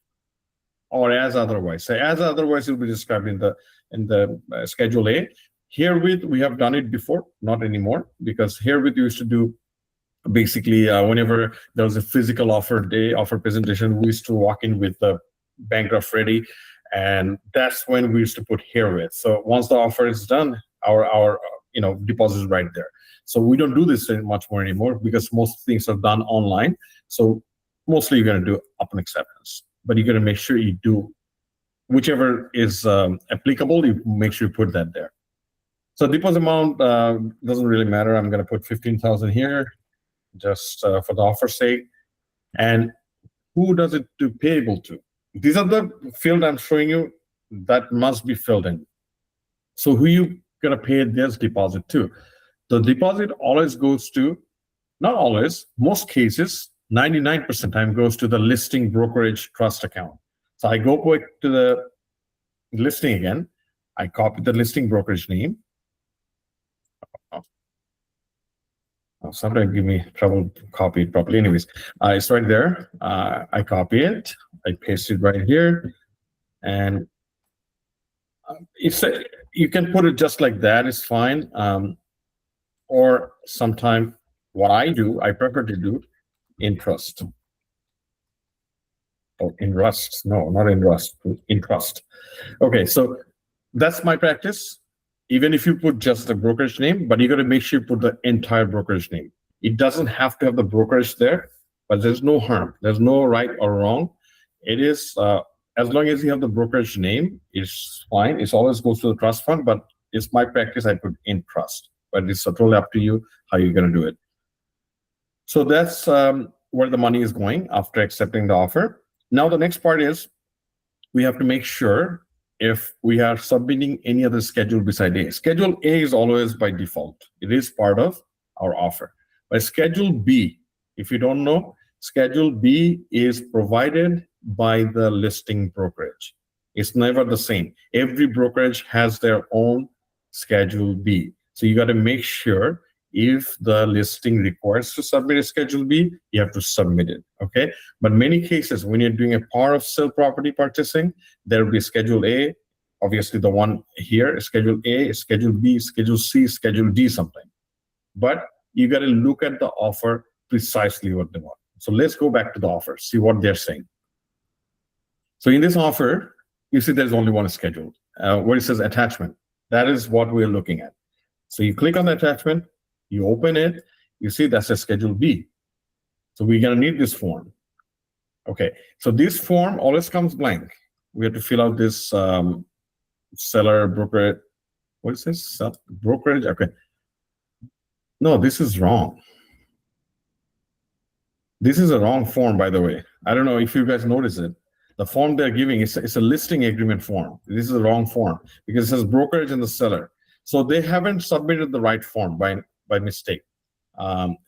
or as otherwise? So as otherwise will be described in the Schedule A. Herewith, we have done it before, not anymore, because herewith we used to do basically whenever there was a physical offer day, offer presentation, we used to walk in with the bank draft ready, and that's when we used to put herewith. So once the offer is done, our deposit is right there. So we don't do this much more anymore because most things are done online. So mostly you're going to do upon acceptance, but you're going to make sure you do whichever is applicable. You make sure you put that there. So deposit amount doesn't really matter. I'm going to put 15,000 here, just for the offer's sake. And who does it to payable to? These are the field I'm showing you that must be filled in. So who you going to pay this deposit to? The deposit always goes to, not always, most cases, 99% time goes to the listing brokerage trust account. So I go quick to the listing again. I copy the listing brokerage name. Sometimes give me trouble to copy it properly. Anyways, it's right there. I copy it. I paste it right here, and you can put it just like that. It's fine. Or sometime what I do, I prefer to do in trust. Oh, in Rust? No, not in Rust. In trust. Okay, so that's my practice. Even if you put just the brokerage name, but you got to make sure you put the entire brokerage name. It doesn't have to have the brokerage there, but there's no harm. There's no right or wrong. It is, as long as you have the brokerage name, it's fine. It always goes to the trust fund, but it's my practice. I put in trust, but it's totally up to you how you're going to do it. So that's where the money is going after accepting the offer. Now, the next part is we have to make sure if we are submitting any other schedule beside A. Schedule A is always by default. It is part of our offer. But Schedule B, if you don't know, Schedule B is provided by the listing brokerage. It's never the same. Every brokerage has their own Schedule B. So you got to make sure if the listing requires to submit a Schedule B, you have to submit it, okay? But many cases, when you're doing a power of sale property purchasing, there will be Schedule A, obviously the one here, Schedule A, Schedule B, Schedule C, Schedule D something. But you got to look at the offer precisely what they want. So let's go back to the offer, see what they're saying. So in this offer, you see there's only one schedule, where it says attachment. That is what we're looking at. So you click on the attachment, you open it, you see that's a Schedule B. So we're going to need this form. Okay, so this form always comes blank. We have to fill out this seller broker. What is this? Brokerage? Okay. No, this is wrong. This is a wrong form, by the way. I don't know if you guys notice it. The form they're giving is it's a listing agreement form. This is the wrong form because it says brokerage and the seller. So they haven't submitted the right form by mistake.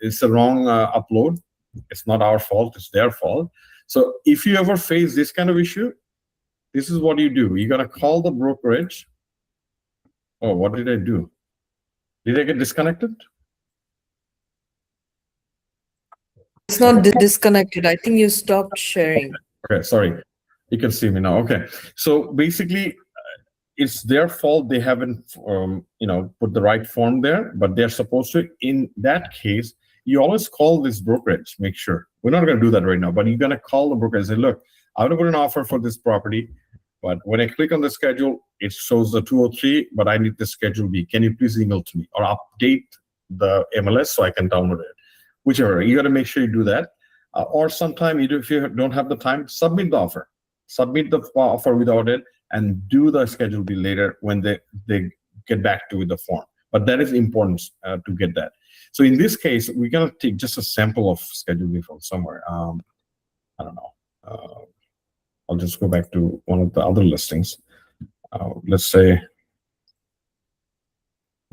It's a wrong upload. It's not our fault, it's their fault. So if you ever face this kind of issue, this is what you do. You're gonna call the brokerage. Oh, what did I do? Did I get disconnected?
It's not disconnected. I think you stopped sharing.
Okay, sorry. You can see me now. Okay, so basically, it's their fault. They haven't, put the right form there, but they're supposed to. In that case, you always call this brokerage. Make sure we're not going to do that right now, but you're going to call the brokerage and say, "Look, I'm going to put an offer for this property. But when I click on the schedule, it shows the 203, but I need the schedule B. Can you please email to me or update the MLS so I can download it? Whichever, you got to make sure you do that. Or sometime, if you don't have the time, submit the offer. Submit the offer without it and do the schedule B later when they get back to you with the form. But that is important to get that. So in this case, we're going to take just a sample of schedule B from somewhere. I don't know. I'll just go back to one of the other listings. Let's say,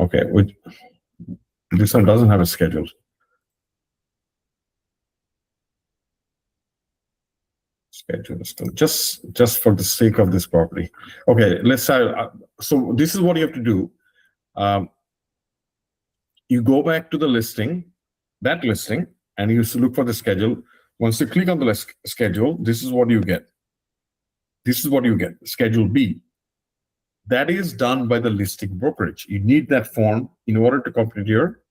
okay, this one doesn't have a schedule. Schedule just for the sake of this property. Okay, let's say, so this is what you have to do. You go back to the listing, and you look for the schedule. Once you click on the schedule, this is what you get. This is what you get, Schedule B. That is done by the listing brokerage. You need that form in order to complete your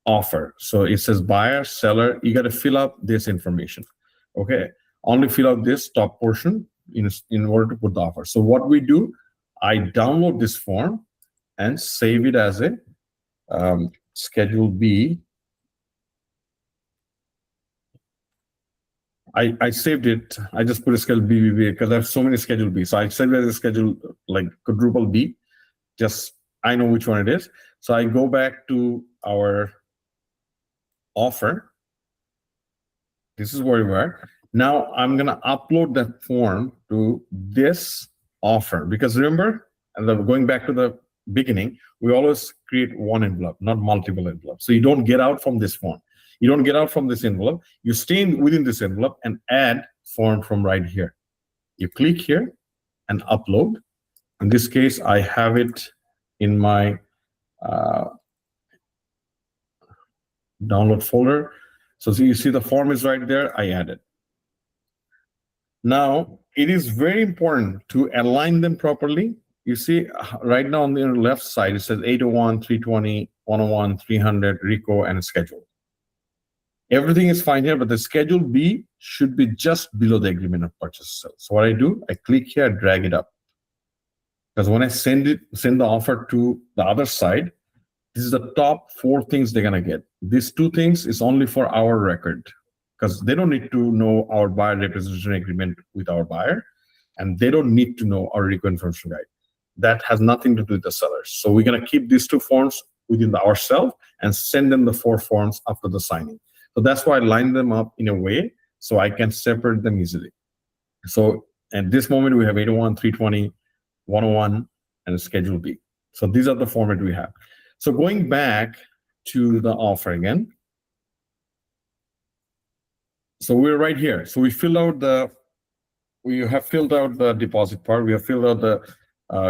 offer. So it says buyer, seller, you got to fill up this information. Okay, only fill out this top portion in order to put the offer. So what we do, I download this form and save it as a Schedule B. I saved it. I just put a Schedule B because I have so many Schedule B. So I saved it as a Schedule like quadruple B. Just I know which one it is. So I go back to our offer. This is where we were. Now I'm gonna upload that form to this offer because remember, going back to the beginning, we always create one envelope, not multiple envelopes. So you don't get out from this form. You don't get out from this envelope. You stay within this envelope and add form from right here. You click here and upload. In this case, I have it in my download folder. So you see the form is right there. I add it. Now, it is very important to align them properly. You see right now on the left side, it says 801, 320, 101, 300, RICO, and schedule. Everything is fine here, but the Schedule B should be just below the agreement of purchase. So what I do, I click here, drag it up. Because when I send the offer to the other side, this is the top 4 things they're gonna get. These 2 things is only for our record, because they don't need to know our buyer representation agreement with our buyer, and they don't need to know our RICO information guide. That has nothing to do with the sellers. So we're gonna keep these 2 forms within ourselves and send them the 4 forms after the signing. So that's why I line them up in a way so I can separate them easily. So at this moment, we have 801, 320, 101, and Schedule B. So these are the format we have. So going back to the offer again. So we're right here. So we have filled out the deposit part. We have filled out the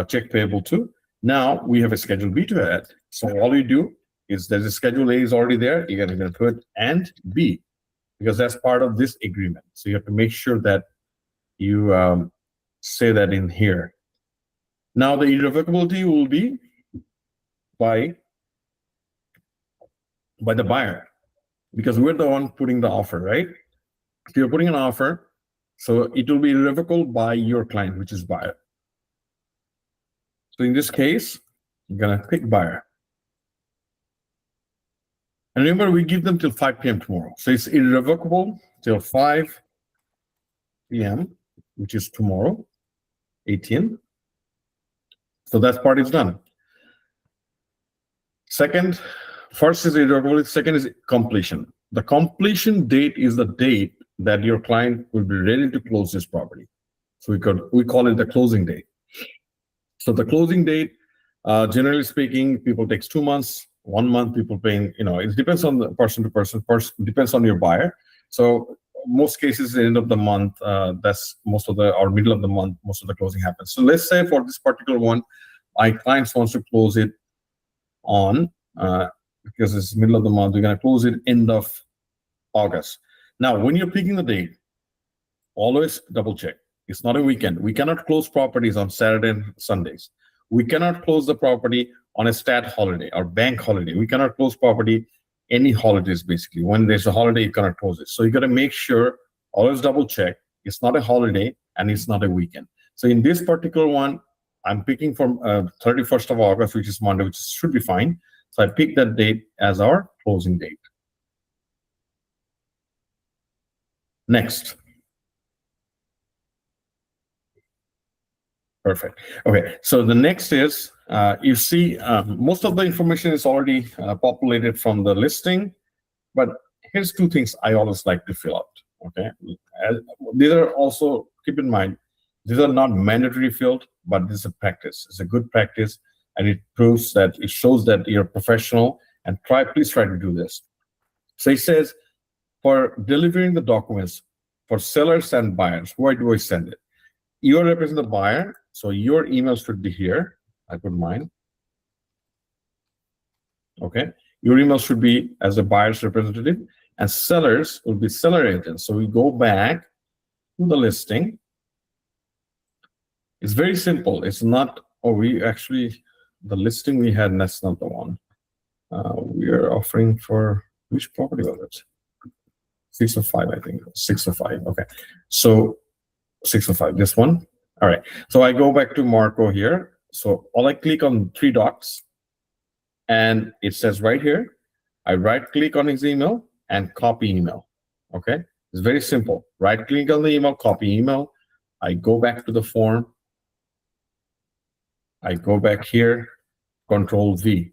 check payable too. Now we have a Schedule B to add. So all you do is there's a Schedule A is already there. You're gonna put and B because that's part of this agreement. So you have to make sure that you say that in here. Now the irrevocability will be by the buyer because we're the one putting the offer, right? If you're putting an offer, so it will be irrevocable by your client, which is buyer. So in this case, you're gonna pick buyer. And remember, we give them till 5 p.m. tomorrow. So it's irrevocable till 5 p.m., which is tomorrow, 18. So that part is done. First is irrevocable, second is completion. The completion date is the date that your client will be ready to close this property. So we call it the closing date. So the closing date, generally speaking, people takes 2 months, 1 month, people paying, it depends on the person to person, depends on your buyer. So most cases, the end of the month, that's or middle of the month, most of the closing happens. So let's say for this particular one, my client wants to close it on, because it's middle of the month, we're gonna close it end of August. Now, when you're picking the date, always double check. It's not a weekend. We cannot close properties on Saturday and Sundays. We cannot close the property on a stat holiday or bank holiday. We cannot close property any holidays, basically. When there's a holiday, you cannot close it. So you got to make sure, always double check, it's not a holiday and it's not a weekend. So in this particular one, I'm picking from 31st of August, which is Monday, which should be fine. So I pick that date as our closing date. Next. Perfect. Okay, so the next is, you see, most of the information is already populated from the listing, but here's two things I always like to fill out, okay? These are also, keep in mind, these are not mandatory field, but this is a practice. It's a good practice, and it proves that, it shows that you're professional, and please try to do this. So it says, for delivering the documents for sellers and buyers, where do I send it? You represent the buyer, so your email should be here. I put mine. Okay, your email should be as a buyer's representative, and sellers will be seller agents. So we go back to the listing. It's very simple. It's not, oh, we actually, the listing we had, that's not the one. We are offering for, which property was it? 605, I think. 605, okay. So 605, this one. All right, so I go back to Marco here. So all I click on three dots, and it says right here, I right click on his email and copy email, okay? It's very simple. Right click on the email, copy email. I go back to the form. I go back here, Control V.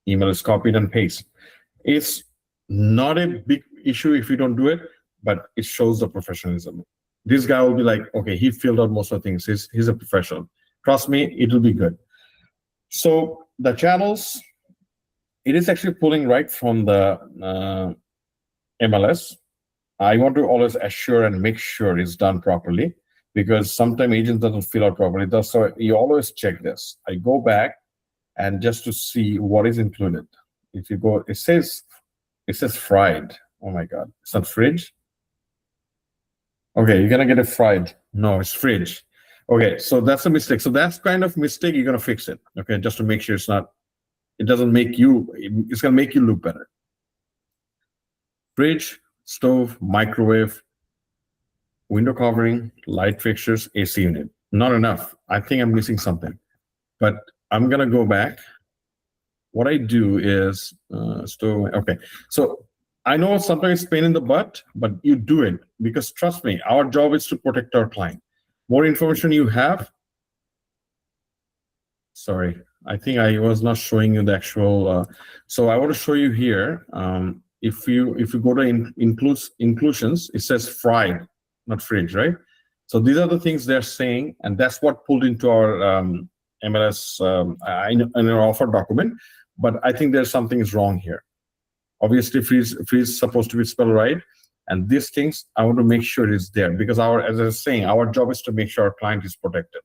Email is copied and pasted. It's not a big issue if you don't do it, but it shows the professionalism. This guy will be like, okay, he filled out most of the things. He's a professional. Trust me, it will be good. So the channels, it is actually pulling right from the MLS. I want to always assure and make sure it's done properly, because sometimes agents doesn't fill out properly. So you always check this. I go back and just to see what is included. If you go, it says fried. Oh my God, it's not fridge. Okay, you're gonna get it fried. No, it's fridge. Okay, so that's a mistake. So that's kind of mistake, you're gonna fix it. Okay, just to make sure it's not, it doesn't make you, it's gonna make you look better. Fridge, stove, microwave, window covering, light fixtures, AC unit. Not enough. I think I'm missing something, but I'm gonna go back. What I do is stove. Okay, so I know sometimes it's pain in the butt, but you do it, because trust me, our job is to protect our client. More information you have. Sorry, I think I was not showing you the actual. So I want to show you here. If you go to inclusions, it says fried, not fridge, right? So these are the things they're saying, and that's what pulled into our MLS in our offer document. But I think there's something is wrong here. Obviously, fridge is supposed to be spelled right, and these things I want to make sure it's there, because as I was saying, our job is to make sure our client is protected.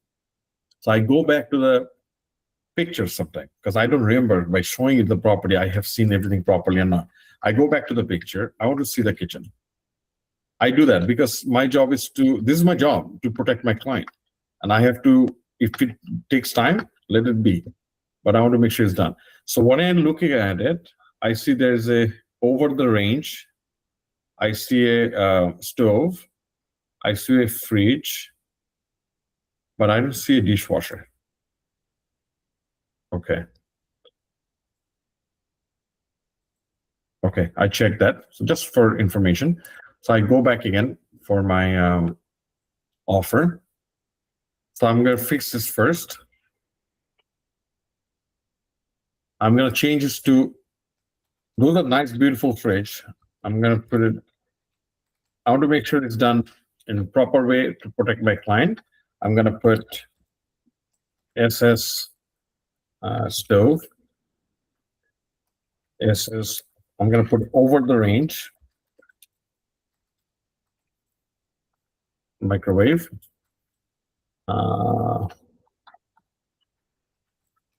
So I go back to the pictures sometimes, because I don't remember by showing you the property I have seen everything properly or not. I go back to the picture. I want to see the kitchen. I do that because my job is this is my job, to protect my client. And I have to, if it takes time, let it be. But I want to make sure it's done. So when I'm looking at it, I see there's a over the range. I see a stove. I see a fridge. But I don't see a dishwasher. Okay. Okay, I checked that. So just for information. So I go back again for my offer. So I'm going to fix this first. I'm going to change this to, those are nice, beautiful fridge. I'm going to put it, I want to make sure it's done in a proper way to protect my client. I'm going to put SS stove. SS, I'm going to put over the range. Microwave.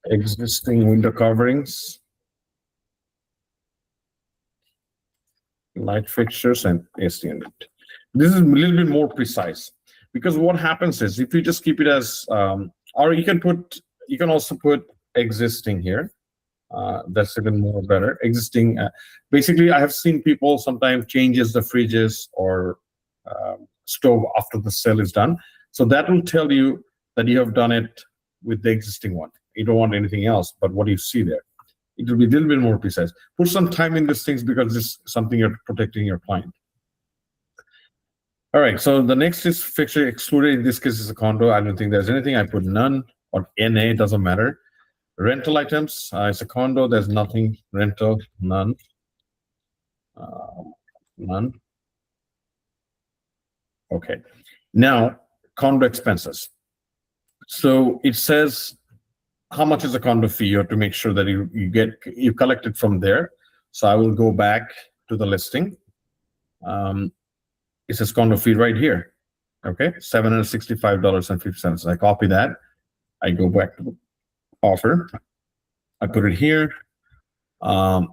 Existing window coverings. Light fixtures and AC unit. This is a little bit more precise, because what happens is if you just keep it as, or you can also put existing here. That's even more better. Existing, basically, I have seen people sometimes changes the fridges or stove after the sale is done. So that will tell you that you have done it with the existing one. You don't want anything else but what you see there. It will be a little bit more precise. Put some time in these things because this is something you're protecting your client. All right, so the next is fixture excluded. In this case, is a condo. I don't think there's anything. I put none or NA, doesn't matter. Rental items, it's a condo. There's nothing. Rental, none. None. Okay. Now, condo expenses. So it says how much is a condo fee. You have to make sure that you collect it from there. So I will go back to the listing. It says condo fee right here. Okay, $765.50. I copy that. I go back to the offer. I put it here.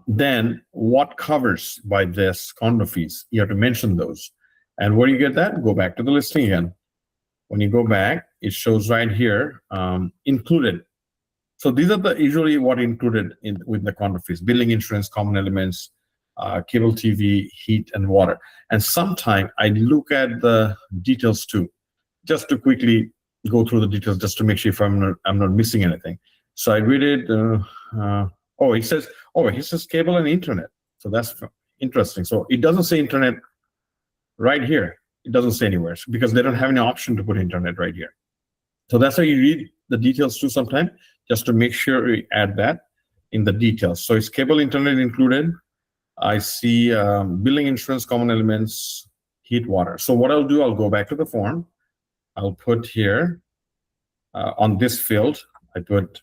Then what covers by this condo fees? You have to mention those. And where you get that? Go back to the listing again. When you go back, it shows right here, included. So these are usually what included with the condo fees: building insurance, common elements, cable TV, heat, and water. And sometimes I look at the details too, just to quickly go through the details, just to make sure if I'm not missing anything. So I read it. He says cable and internet. So that's interesting. So it doesn't say internet right here. It doesn't say anywhere because they don't have any option to put internet right here. So that's how you read the details too sometimes, just to make sure you add that in the details. So it's cable, internet included. I see building insurance, common elements, heat, water. So what I'll do, I'll go back to the form. I'll put here on this field, I put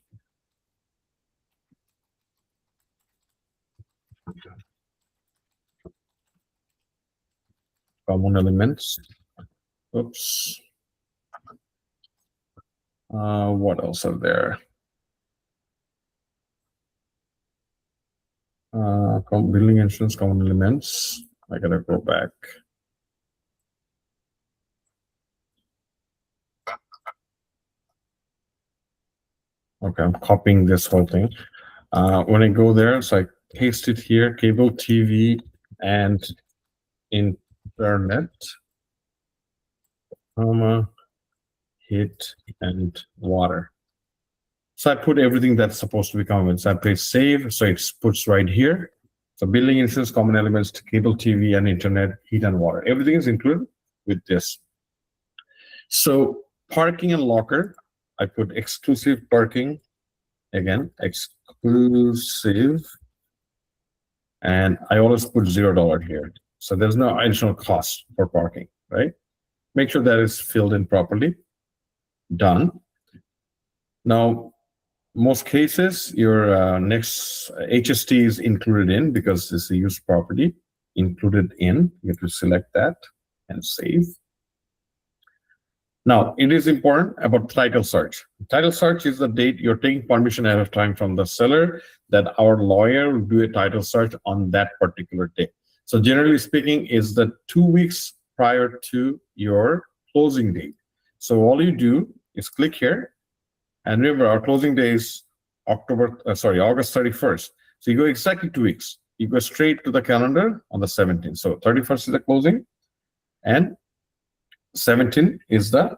common elements. Oops. What else are there? Building insurance, common elements. I gotta go back. Okay, I'm copying this whole thing. When I go there, so I paste it here, cable TV and internet, heat and water. So I put everything that's supposed to be common. So I press save, so it puts right here. So building insurance, common elements, cable TV and internet, heat and water. Everything is included with this. So parking and locker, I put exclusive parking, again, exclusive. And I always put $0 here. So there's no additional cost for parking, right? Make sure that is filled in properly. Done. Now, most cases, your next HST is included in because this is a used property. Included in, you have to select that and save. Now, it is important about title search. Title search is the date you're taking permission ahead of time from the seller that our lawyer will do a title search on that particular day. So generally speaking, is the 2 weeks prior to your closing date. So all you do is click here. And remember, our closing day is August 31st. So you go exactly 2 weeks. You go straight to the calendar on the 17th. So 31st is the closing, and 17 is the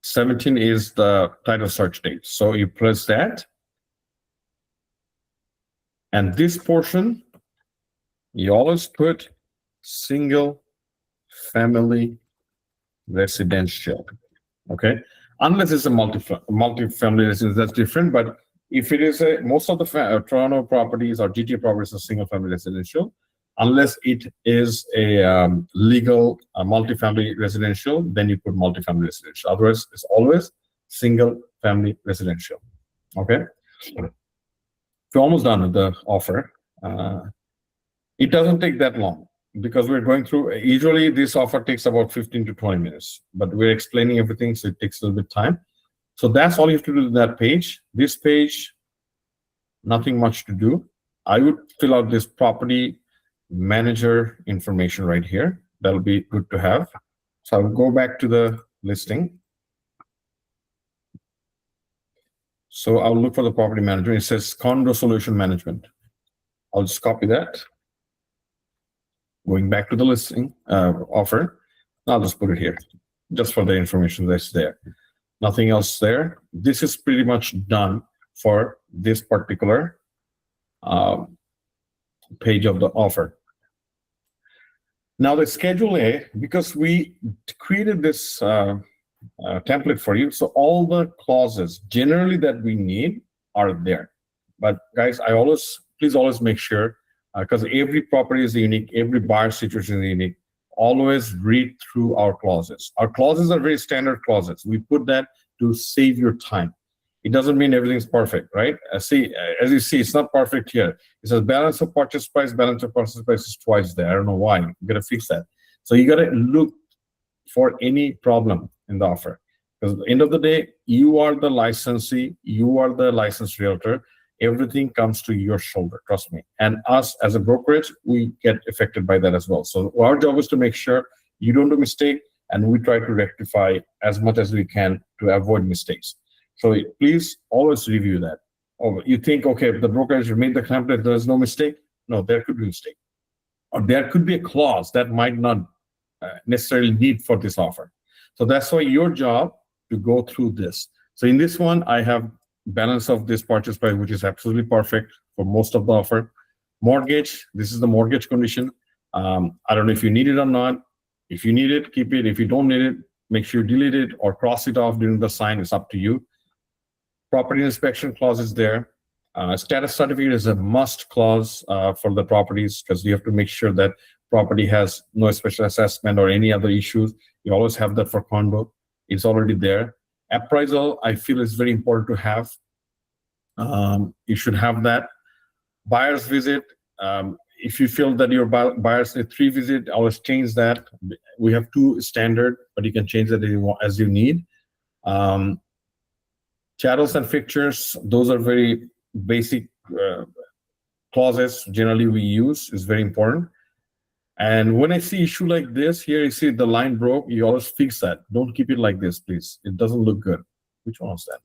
17 is the title search date. So you press that, and this portion you always put single family residential. Okay, unless it's a multi-family residence, that's different. But if it is most of the Toronto properties or GTA properties are single family residential, unless it is a legal multi-family residential, then you put multi-family residential. Otherwise, it's always single family residential. Okay, we're almost done with the offer. It doesn't take that long, because we're going through, usually this offer takes about 15 to 20 minutes, but we're explaining everything, so it takes a little bit of time. So that's all you have to do with that page. This page, nothing much to do. I would fill out this property manager information right here. That'll be good to have. So I'll go back to the listing. So I'll look for the property manager. It says condo solution management. I'll just copy that. Going back to the listing offer, I'll just put it here, just for the information that's there. Nothing else there. This is pretty much done for this particular page of the offer. Now the Schedule A, because we created this template for you, so all the clauses generally that we need are there. But guys, please always make sure, because every property is unique, every buyer situation is unique, always read through our clauses. Our clauses are very standard clauses. We put that to save your time. It doesn't mean everything's perfect, right? As you see, it's not perfect here. It says balance of purchase price is twice there. I don't know why. You gotta fix that. So you gotta look for any problem in the offer. Because at the end of the day, you are the licensee, you are the licensed realtor. Everything comes to your shoulder, trust me. And us as a brokerage, we get affected by that as well. So our job is to make sure you don't do mistake, and we try to rectify as much as we can to avoid mistakes. So please always review that. Or you think, okay, if the brokerage made the template, there's no mistake. No, there could be a mistake. Or there could be a clause that might not necessarily need for this offer. So that's why your job to go through this. So in this one, I have balance of this purchase price, which is absolutely perfect for most of the offer. Mortgage, this is the mortgage condition. I don't know if you need it or not. If you need it, keep it. If you don't need it, make sure you delete it or cross it off during the sign. It's up to you. Property inspection clause is there. Status certificate is a must clause for the properties, because you have to make sure that property has no special assessment or any other issues. You always have that for condo. It's already there. Appraisal, I feel, is very important to have. You should have that. Buyer's visit. If you feel that your buyers need 3 visits, always change that. We have 2 standard, but you can change that as you need. Chattels and fixtures, those are very basic clauses generally we use, is very important. And when I see issue like this, here you see the line broke, you always fix that. Don't keep it like this, please. It doesn't look good. Which one was that?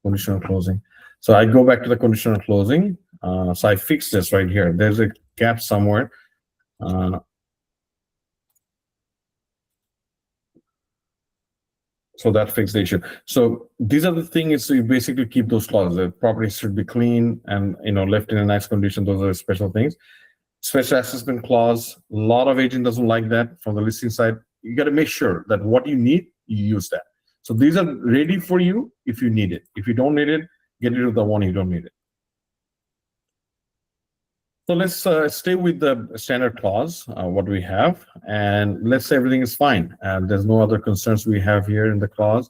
Conditional closing. So I go back to the conditional closing. So I fix this right here. There's a gap somewhere. So that fixed the issue. So these are the things, so you basically keep those clauses. The property should be clean and left in a nice condition. Those are special things. Special assessment clause, a lot of agent doesn't like that from the listing side. You got to make sure that what you need, you use that. So these are ready for you if you need it. If you don't need it, get rid of the one you don't need it. So let's stay with the standard clause, what we have, and let's say everything is fine and there's no other concerns we have here in the clause.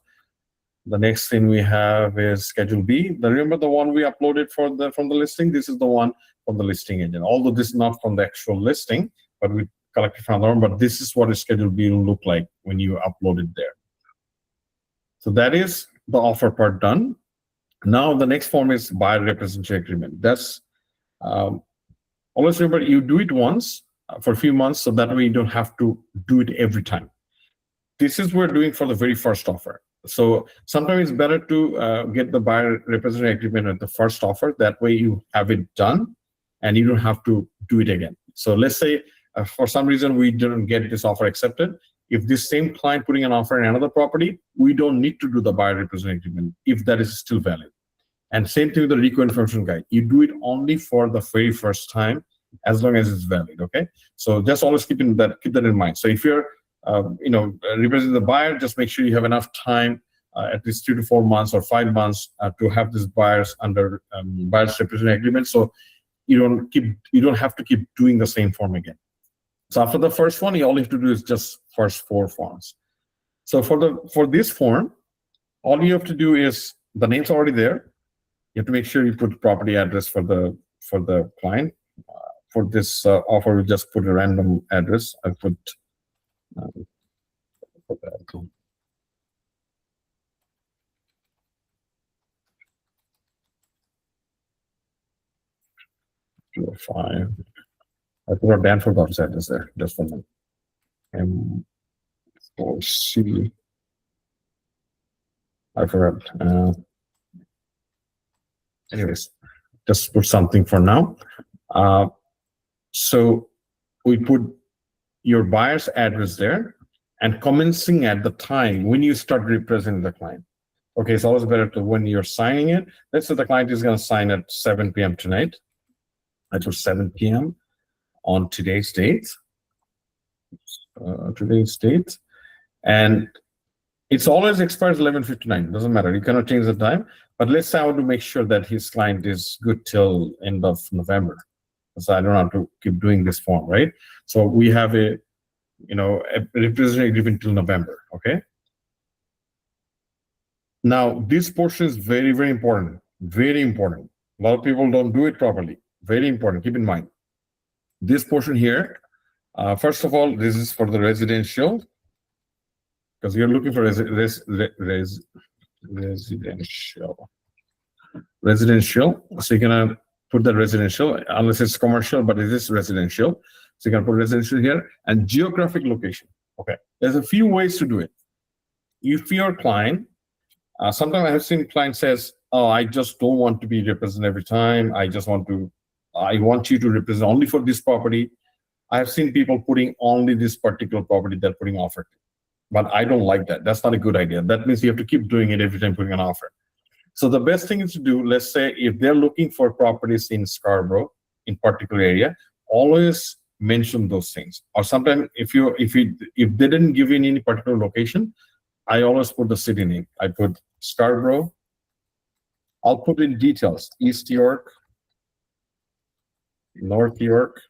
The next thing we have is Schedule B. Remember the one we uploaded from the listing? This is the one from the listing agent. Although this is not from the actual listing, but we collected from the one, but this is what a Schedule B will look like when you upload it there. So that is the offer part done. Now the next form is buyer representation agreement. That's always remember, you do it once for a few months, so that way you don't have to do it every time. This is what we're doing for the very first offer. So sometimes it's better to get the buyer representation agreement at the first offer. That way you have it done and you don't have to do it again. So let's say for some reason we didn't get this offer accepted. If this same client putting an offer in another property, we don't need to do the buyer representation agreement if that is still valid. And same thing with the RICO information guide. You do it only for the very first time as long as it's valid, okay? So just always keep that in mind. So if you're representing the buyer, just make sure you have enough time, at least 3 to 4 months or 5 months, to have these buyers under buyer's representation agreement. So you don't have to keep doing the same form again. So after the first one, all you have to do is just first 4 forms. So for this form, all you have to do is the name's already there. You have to make sure you put property address for the client. For this offer, we just put a random address. I put that. 205. I put a Danforth office address there just for them. M4C. I forgot. Anyways, just put something for now. So we put your buyer's address there and commencing at the time when you start representing the client. Okay, it's always better to when you're signing it. Let's say the client is going to sign at 7 p.m. tonight. That's 7 p.m. on today's date. And it's always expires 11:59. Doesn't matter. You cannot change the time. But let's say I want to make sure that his client is good till end of November. So I don't have to keep doing this form, right? So we have a representation agreement till November. Okay. Now this portion is very, very important. Very important. A lot of people don't do it properly. Very important. Keep in mind this portion here. First of all, this is for the residential, because you're looking for residential. So you're gonna put the residential, unless it's commercial, but it is residential. So you're gonna put residential here and geographic location. Okay, there's a few ways to do it. If your client, sometimes I have seen client says, "Oh, I just don't want to be represented every time. I want you to represent only for this property." I have seen people putting only this particular property they're putting offer to. But I don't like that. That's not a good idea. That means you have to keep doing it every time putting an offer. So the best thing is to do, let's say if they're looking for properties in Scarborough, in particular area, always mention those things. Or sometimes if they didn't give you any particular location, I always put the city name. I put Scarborough. I'll put in details: East York, North York,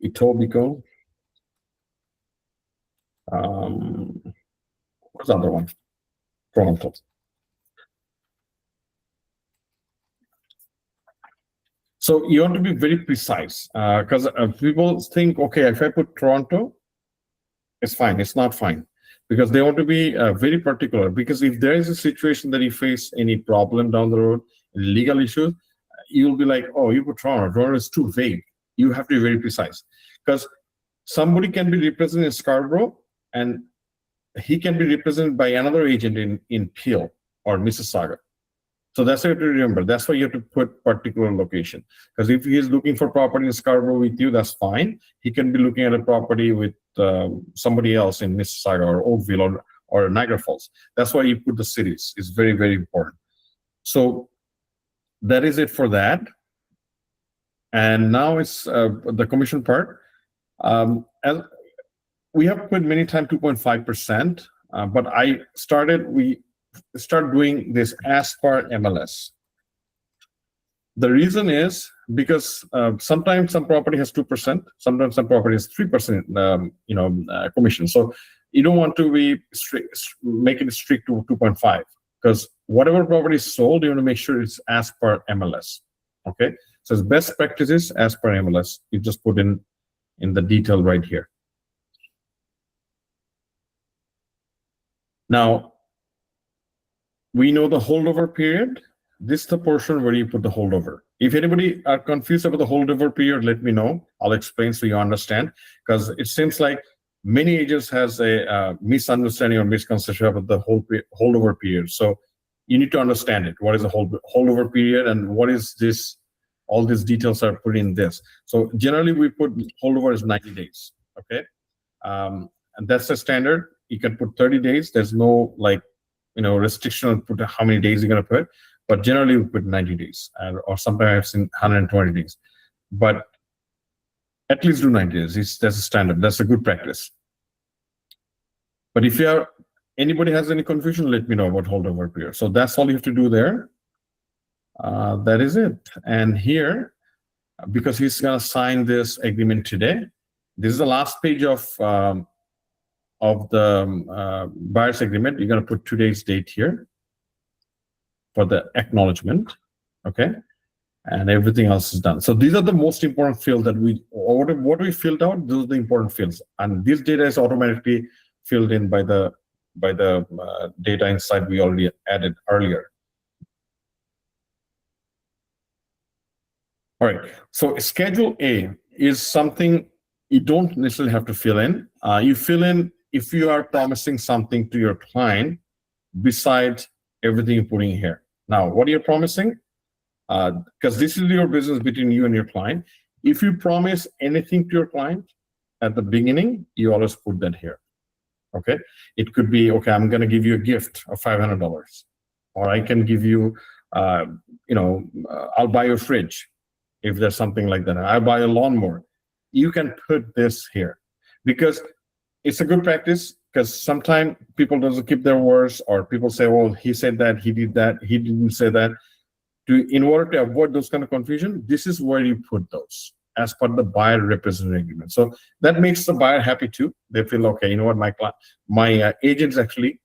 Etobicoke. What's the other one? Toronto. So you want to be very precise, because people think, okay, if I put Toronto, it's fine. It's not fine, because they want to be very particular. Because if there is a situation that you face any problem down the road, legal issues, you'll be like, oh, you put Toronto. Toronto is too vague. You have to be very precise, because somebody can be represented in Scarborough and he can be represented by another agent in Peel or Mississauga. So that's what you have to remember. That's why you have to put particular location. Because if he is looking for property in Scarborough with you, that's fine. He can be looking at a property with somebody else in Mississauga or Oakville or Niagara Falls. That's why you put the cities. It's very, very important. So that is it for that. And now it's the commission part. And we have put many times 2.5%, but we start doing this as per MLS. The reason is because sometimes some property has 2%, sometimes some property has 3%, commission. So you don't want to be make it strict to 2.5, because whatever property is sold, you want to make sure it's as per MLS. Okay, so it's best practices as per MLS. You just put in the detail right here. Now, we know the holdover period. This is the portion where you put the holdover. If anybody are confused about the holdover period, let me know. I'll explain so you understand, because it seems like many agents has a misunderstanding or misconception about the holdover period. So you need to understand it. What is the holdover period, and what is this? All these details are put in this. So generally, we put holdover as 90 days. Okay, and that's the standard. You can put 30 days. There's no restriction on put how many days you're gonna put, but generally we put 90 days, or sometimes I've seen 120 days. But at least do 90 days. That's a standard. That's a good practice. But if anybody has any confusion, let me know about holdover period. So that's all you have to do there. That is it. And here, because he's gonna sign this agreement today, this is the last page of the buyer's agreement. You're going to put today's date here for the acknowledgement, okay? And everything else is done. So these are the most important fields that what we filled out. Those are the important fields, and this data is automatically filled in by the data inside we already added earlier. All right. So Schedule A is something you don't necessarily have to fill in. You fill in if you are promising something to your client besides everything you're putting here. Now, what are you promising? Because this is your business between you and your client. If you promise anything to your client at the beginning, you always put that here. Okay, it could be, okay, I'm going to give you a gift of $500, or I can give you, I'll buy you a fridge if there's something like that. I'll buy a lawnmower. You can put this here because it's a good practice, because sometimes people doesn't keep their words, or people say, well, he said that, he did that, he didn't say that. In order to avoid those kind of confusion, this is where you put those as part of the buyer representative agreement. So that makes the buyer happy too. They feel, okay, you know what, my agent's actually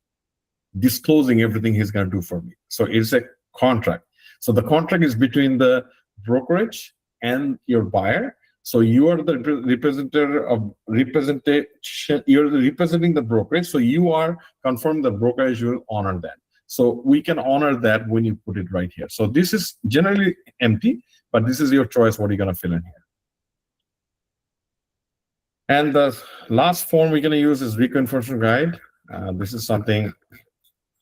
disclosing everything he's going to do for me. So it's a contract. So the contract is between the brokerage and your buyer. So you are the representative of representation. You're representing the brokerage. So you are confirming the brokerage will honor that. So we can honor that when you put it right here. So this is generally empty, but this is your choice. What are you going to fill in here? And the last form we're going to use is reconfirmation guide. This is something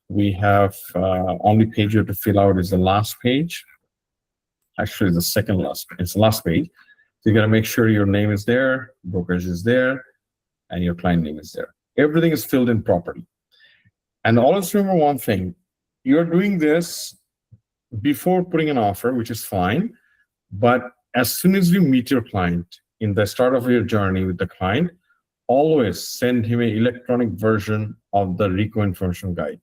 we have only page you have to fill out is the last page. Actually, the second last. It's the last page. So you got to make sure your name is there, brokerage is there, and your client name is there. Everything is filled in properly. And always remember one thing: you're doing this before putting an offer, which is fine. But as soon as you meet your client in the start of your journey with the client, always send him an electronic version of the reconfirmation guide.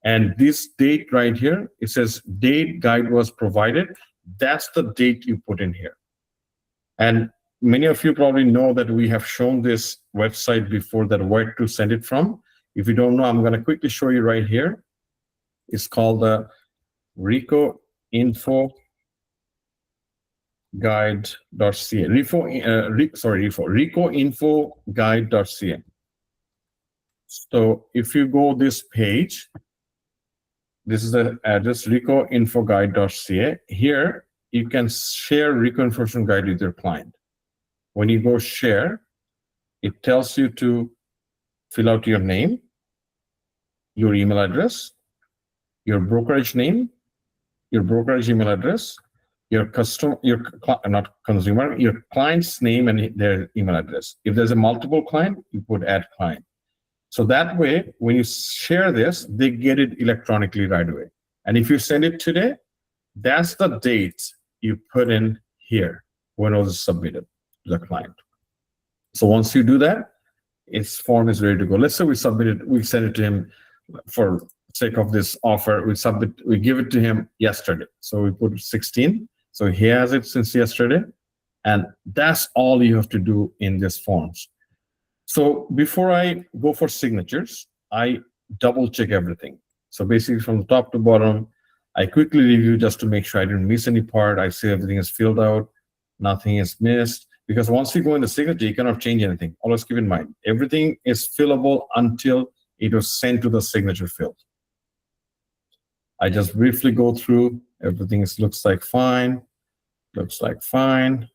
And this date right here, it says date guide was provided. That's the date you put in here. And many of you probably know that we have shown this website before, that where to send it from. If you don't know, I'm going to quickly show you right here. It's called the RECOinfoguide.ca. RECOinfoguide.ca. So if you go this page, this is the address, RECOinfoguide.ca. Here, you can share reconfirmation guide with your client. When you go share, it tells you to fill out your name, your email address, your brokerage name, your brokerage email address, your client's name and their email address. If there's a multiple client, you put add client. So that way, when you share this, they get it electronically right away. And if you send it today, that's the date you put in here when it was submitted to the client. So once you do that, its form is ready to go. Let's say we send it to him for sake of this offer. We give it to him yesterday. So we put 16. So he has it since yesterday. And that's all you have to do in this forms. So before I go for signatures, I double check everything. So basically from the top to bottom, I quickly review just to make sure I didn't miss any part. I see everything is filled out, nothing is missed. Because once you go in the signature, you cannot change anything. Always keep in mind, everything is fillable until it was sent to the signature field. I just briefly go through, everything looks like fine. Looks like fine.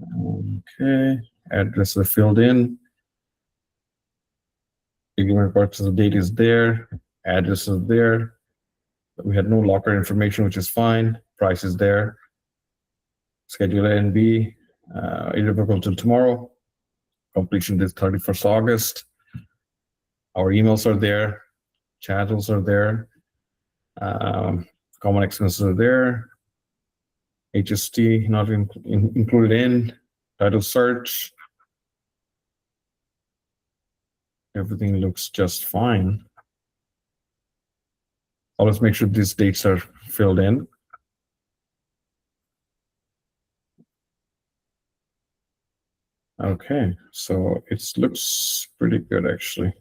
Okay. Address are filled in. Agreement purchase date is there. Address is there. We had no locker information, which is fine. Price is there. Schedule A and B. Irrevocable till tomorrow. Completion date 31st August. Our emails are there. Channels are there. Common expenses are there. HST not included in. Title search. Everything looks just fine. Always make sure these dates are filled in. Okay, so it looks pretty good actually.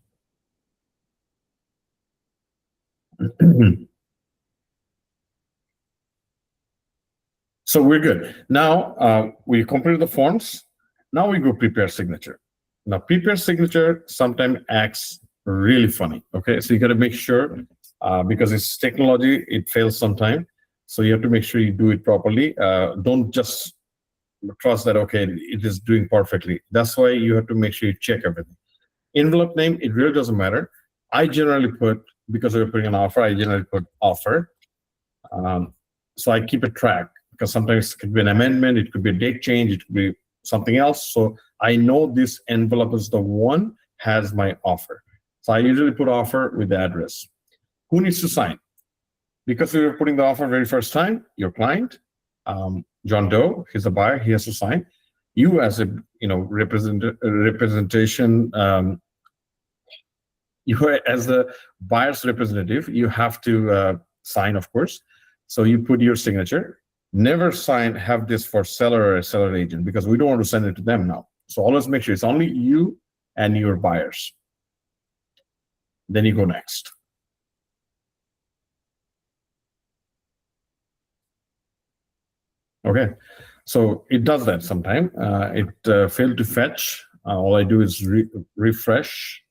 So we're good. Now we completed the forms. Now we go prepare signature. Now prepare signature sometimes acts really funny. Okay, so you got to make sure because it's technology, it fails sometime. So you have to make sure you do it properly. Don't just trust that, okay, it is doing perfectly. That's why you have to make sure you check everything. Envelope name, it really doesn't matter. I generally put, because we're putting an offer, I generally put offer. So I keep a track. because sometimes it could be an amendment, it could be a date change, it could be something else. So I know this envelope is the one has my offer. So I usually put offer with the address. Who needs to sign? Because we were putting the offer very first time, your client, John Doe, he's a buyer, he has to sign. You as a representation, you as the buyer's representative, you have to sign, of course. So you put your signature. Never have this for seller or a seller agent, because we don't want to send it to them now. So always make sure it's only you and your buyers. Then you go next. Okay, so it does that sometime. It failed to fetch. All I do is refresh.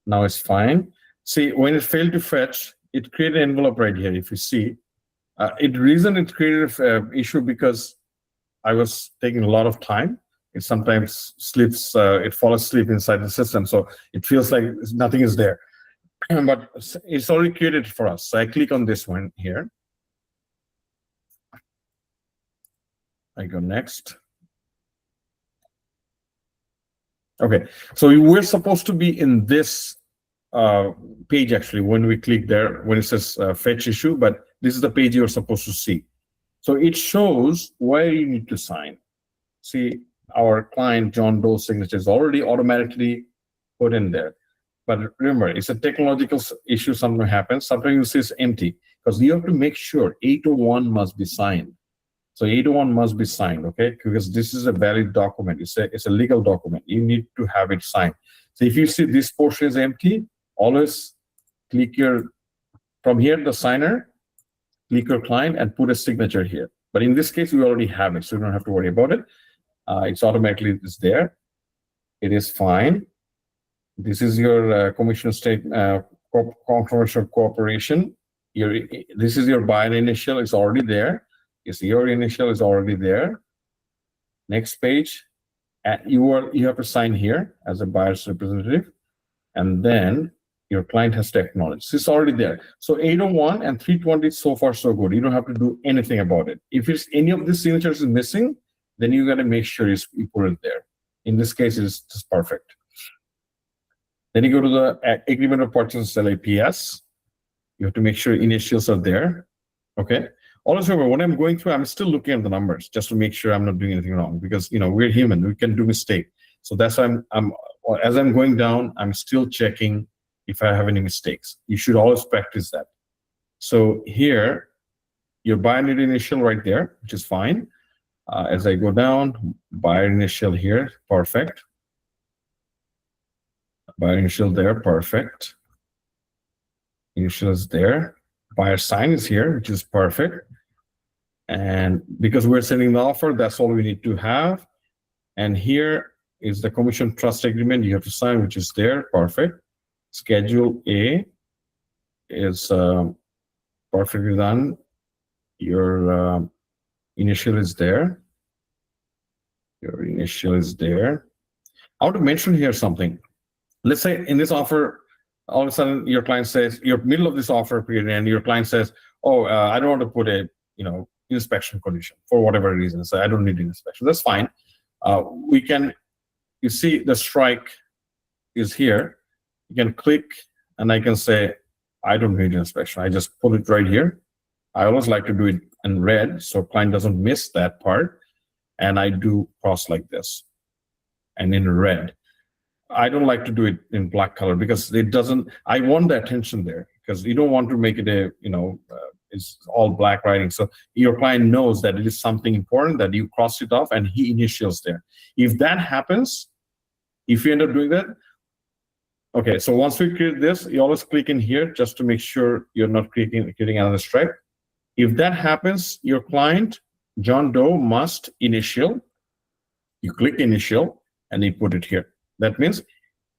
Now it's fine. See, when it failed to fetch, it created an envelope right here. If you see, it created an issue because I was taking a lot of time. It sometimes slips, it falls asleep inside the system. So it feels like nothing is there. But it's already created for us. So I click on this one here. I go next. Okay, so we're supposed to be in this page actually when we click there, when it says fetch issue, but this is the page you're supposed to see. So it shows where you need to sign. See, our client John Doe's signature is already automatically put in there. But remember, it's a technological issue. Something happens. Sometimes you see it's empty because you have to make sure 801 must be signed. So 801 must be signed, okay? Because this is a valid document. It's a legal document. You need to have it signed. So if you see this portion is empty, always click from here, the signer, click your client and put a signature here. But in this case, we already have it, so you don't have to worry about it. It's automatically there. It is fine. This is your commission statement, confirmation of cooperation. This is your buyer initial. It's already there. Your initial is already there. Next page, you have to sign here as a buyer's representative, and then your client has to acknowledge. This is already there. So 801 and 320, so far so good. You don't have to do anything about it. If it's any of these signatures is missing, then you got to make sure you put it there. In this case, it's just perfect. Then you go to the agreement of purchase and sale APS. You have to make sure initials are there. Okay. Always remember, when I'm going through, I'm still looking at the numbers just to make sure I'm not doing anything wrong, because we're human, we can do mistake. So that's why as I'm going down, I'm still checking if I have any mistakes. You should always practice that. So here, your buyer initial right there, which is fine. As I go down, buyer initial here, perfect. Buyer initial there, perfect. Initial is there. Buyer sign is here, which is perfect. And because we're sending the offer, that's all we need to have. And here is the commission trust agreement you have to sign, which is there, perfect. Schedule A is perfectly done. Your initial is there. Your initial is there. I want to mention here something. Let's say in this offer, all of a sudden your client says, you're middle of this offer period, and your client says, oh, I don't want to put a inspection condition for whatever reason. So I don't need an inspection. That's fine. You see the strike is here. You can click and I can say, I don't need an inspection. I just pull it right here. I always like to do it in red so client doesn't miss that part. And I do cross like this and in red. I don't like to do it in black color because it doesn't, I want the attention there, because you don't want to make it it's all black writing. So your client knows that it is something important, that you cross it off and he initials there. If that happens, if you end up doing that, okay, so once we create this, you always click in here just to make sure you're not creating another strike. If that happens, your client, John Doe, must initial. You click initial and you put it here. That means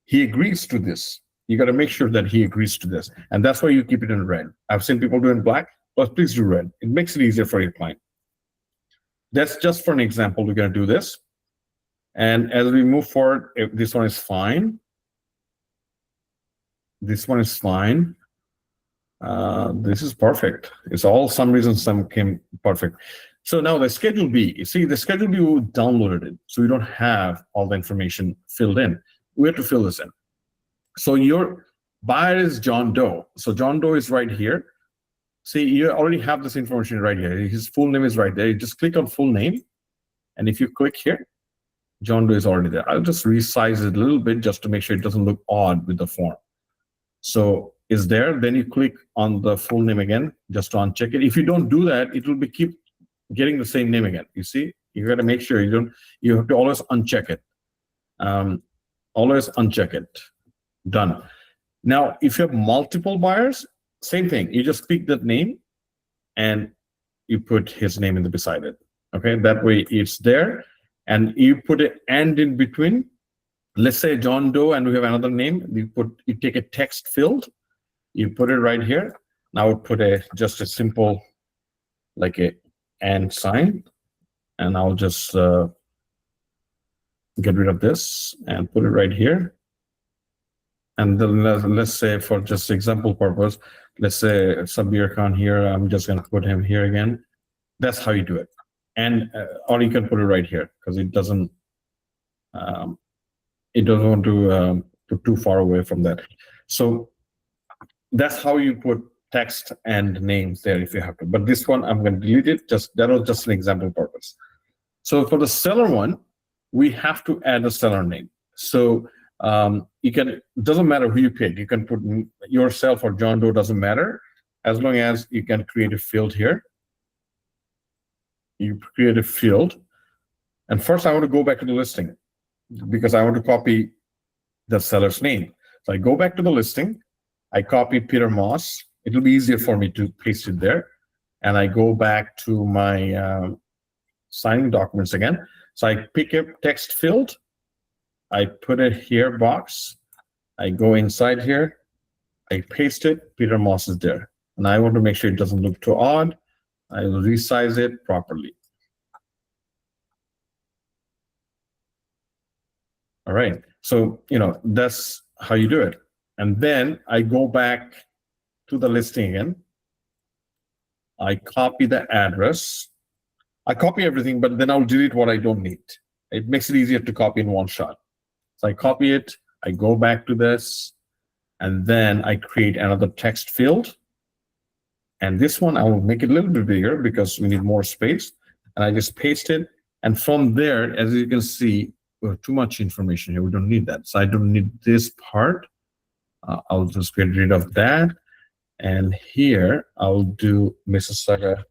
he agrees to this. You got to make sure that he agrees to this. And that's why you keep it in red. I've seen people do in black, but please do red. It makes it easier for your client. That's just for an example. We're going to do this. And as we move forward, this one is fine. This one is fine. This is perfect. It's all some reason some came perfect. So now the Schedule B, you see the Schedule B, we downloaded it. So we don't have all the information filled in. We have to fill this in. So your buyer is John Doe. So John Doe is right here. See, you already have this information right here. His full name is right there. You just click on full name. And if you click here, John Doe is already there. I'll just resize it a little bit just to make sure it doesn't look odd with the form. So is there, then you click on the full name again, just to uncheck it. If you don't do that, it will be keep getting the same name again. You see, you got to make sure you have to always uncheck it. Always uncheck it. Done. Now, if you have multiple buyers, same thing. You just pick that name and you put his name in the beside it. Okay, that way it's there. And you put an and in between. Let's say John Doe and we have another name. You take a text field, you put it right here. Now put just a simple like a and sign, and I'll just get rid of this and put it right here. And then let's say for just example purpose, let's say Sabbir Khan here. I'm just going to put him here again. That's how you do it. And or you can put it right here because it doesn't want to put too far away from that. So that's how you put text and names there if you have to. But this one I'm going to delete it. That was just an example purpose. So for the seller one, we have to add a seller name. So it doesn't matter who you pick. You can put yourself or John Doe, doesn't matter, as long as you can create a field here. You create a field, and first I want to go back to the listing because I want to copy the seller's name. So I go back to the listing, I copy Peter Moss. It'll be easier for me to paste it there, and I go back to my signing documents again. So I pick a text field, I put it here box, I go inside here, I paste it, Peter Moss is there. And I want to make sure it doesn't look too odd. I will resize it properly. All right, so that's how you do it. And then I go back to the listing again. I copy the address. I copy everything, but then I'll delete what I don't need. It makes it easier to copy in one shot. So I copy it, I go back to this, and then I create another text field. And this one, I will make it a little bit bigger because we need more space. And I just paste it. And from there, as you can see, we have too much information here. We don't need that. So I don't need this part. I'll just get rid of that. And here, I'll do Mississauga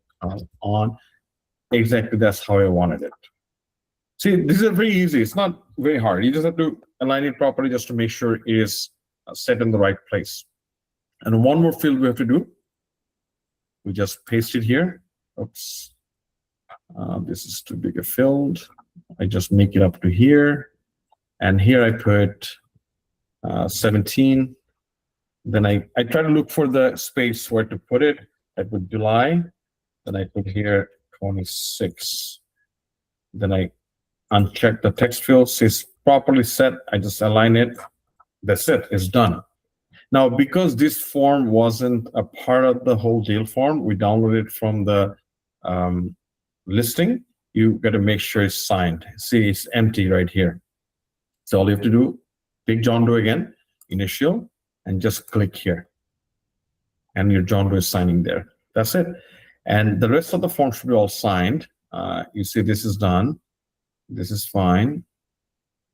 on. Exactly, that's how I wanted it. See, this is very easy. It's not very hard. You just have to align it properly just to make sure it is set in the right place. And one more field we have to do. We just paste it here. Oops. This is too big a field. I just make it up to here. And here I put 17. Then I try to look for the space where to put it. I put July. Then I put here 26. Then I uncheck the text field. It's properly set. I just align it. That's it. It's done. Now, because this form wasn't a part of the whole deal form, we downloaded it from the listing. You got to make sure it's signed. See, it's empty right here. So all you have to do, pick John Doe again, initial, and just click here. And your John Doe is signing there. That's it. And the rest of the form should be all signed. You see, this is done. This is fine.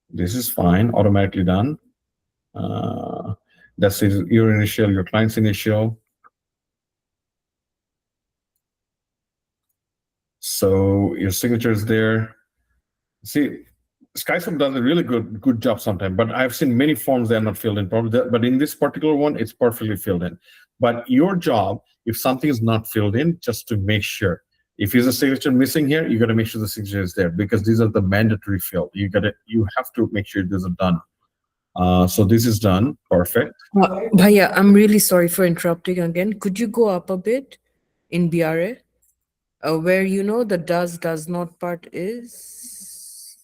This is fine, automatically done. That's your initial, your client's initial. So your signature is there. See, SkySlope does a really good job sometimes, but I've seen many forms that are not filled in properly. But in this particular one, it's perfectly filled in. But your job, if something is not filled in, just to make sure. If there's a signature missing here, you got to make sure the signature is there because these are the mandatory field. You have to make sure these are done. So this is done. Perfect.
Bhaiya, I'm really sorry for interrupting again. Could you go up a bit in BRA? Where the does not part is?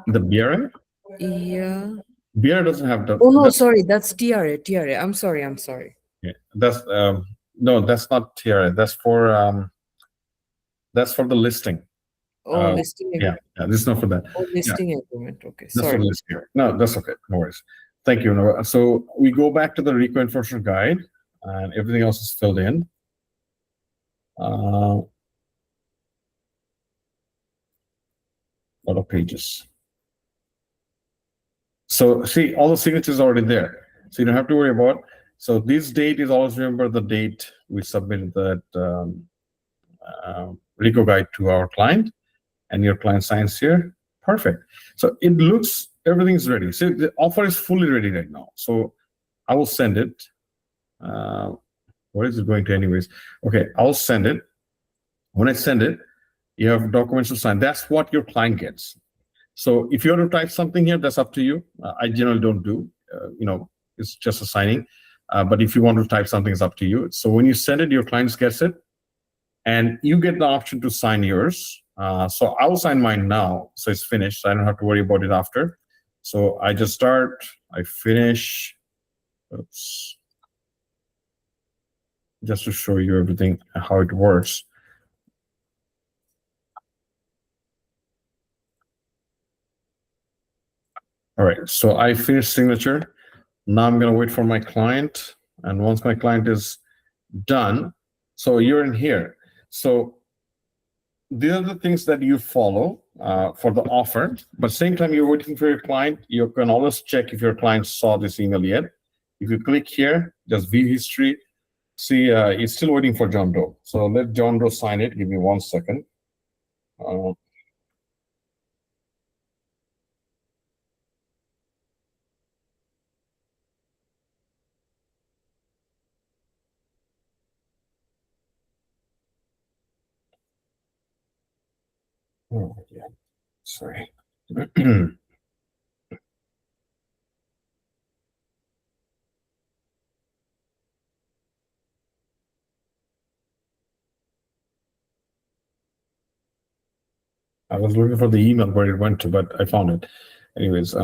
The BRA?
Yeah.
BRA doesn't have the.
Oh no, sorry, that's TRA. I'm sorry.
Yeah, that's no, that's not TRA. That's for That's for the listing.
Oh, listing
Yeah, this is not for that.
listing agreement. Okay,
That's for
sorry.
the listing. No, that's okay. No worries. Thank you. No, so we go back to the RECO enforcement guide, and everything else is filled in. Lot of pages. So see, all the signatures are already there. So you don't have to worry about. So this date is always, remember the date we submitted that RECO guide to our client, and your client signs here. Perfect. So it looks, everything's ready. So the offer is fully ready right now. So I will send it. Where is it going to anyways? Okay, I'll send it. When I send it, you have documents to sign. That's what your client gets. So if you want to type something here, that's up to you. I generally don't do, it's just a signing. But if you want to type something, it's up to you. So when you send it, your client gets it, and you get the option to sign yours. So I will sign mine now, so it's finished. So I don't have to worry about it after. So I just start, I finish. Oops. Just to show you everything, how it works. All right, so I finished signature. Now I'm going to wait for my client. And once my client is done, so you're in here. So these are the things that you follow for the offer. But same time you're waiting for your client, you can always check if your client saw this email yet. If you click here, just view history. See, it's still waiting for John Doe. So let John Doe sign it. Give me 1 second. Oh, yeah. Sorry. I was looking for the email where it went to, but I found it. Anyways,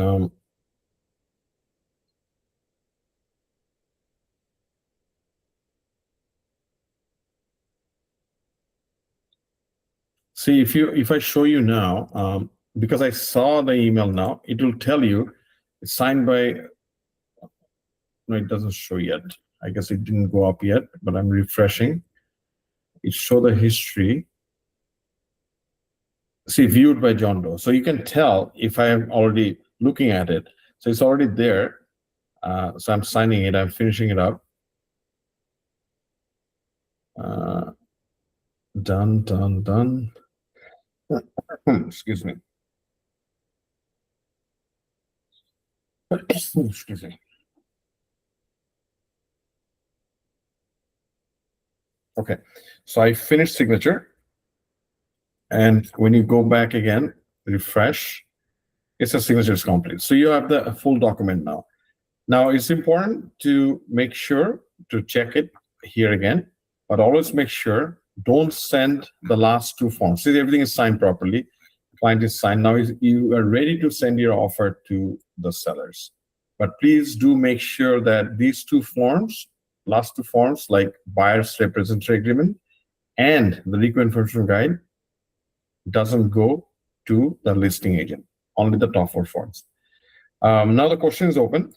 see, if I show you now, because I saw the email now, it will tell you it's signed by. No, it doesn't show yet. I guess it didn't go up yet, but I'm refreshing. It show the history. See, viewed by John Doe. So you can tell if I am already looking at it. So it's already there. So I'm signing it. I'm finishing it up. Done. Excuse me. Excuse me. Okay, so I finished signature. And when you go back again, refresh, it says signature is complete. So you have the full document now. Now it's important to make sure to check it here again, but always make sure don't send the last 2 forms. See, everything is signed properly. Client is signed. Now you are ready to send your offer to the sellers. But please do make sure that these 2 forms, last 2 forms, like buyer's representative agreement and the RECO enforcement guide, doesn't go to the listing agent, only the top 4 forms. Now the question is open,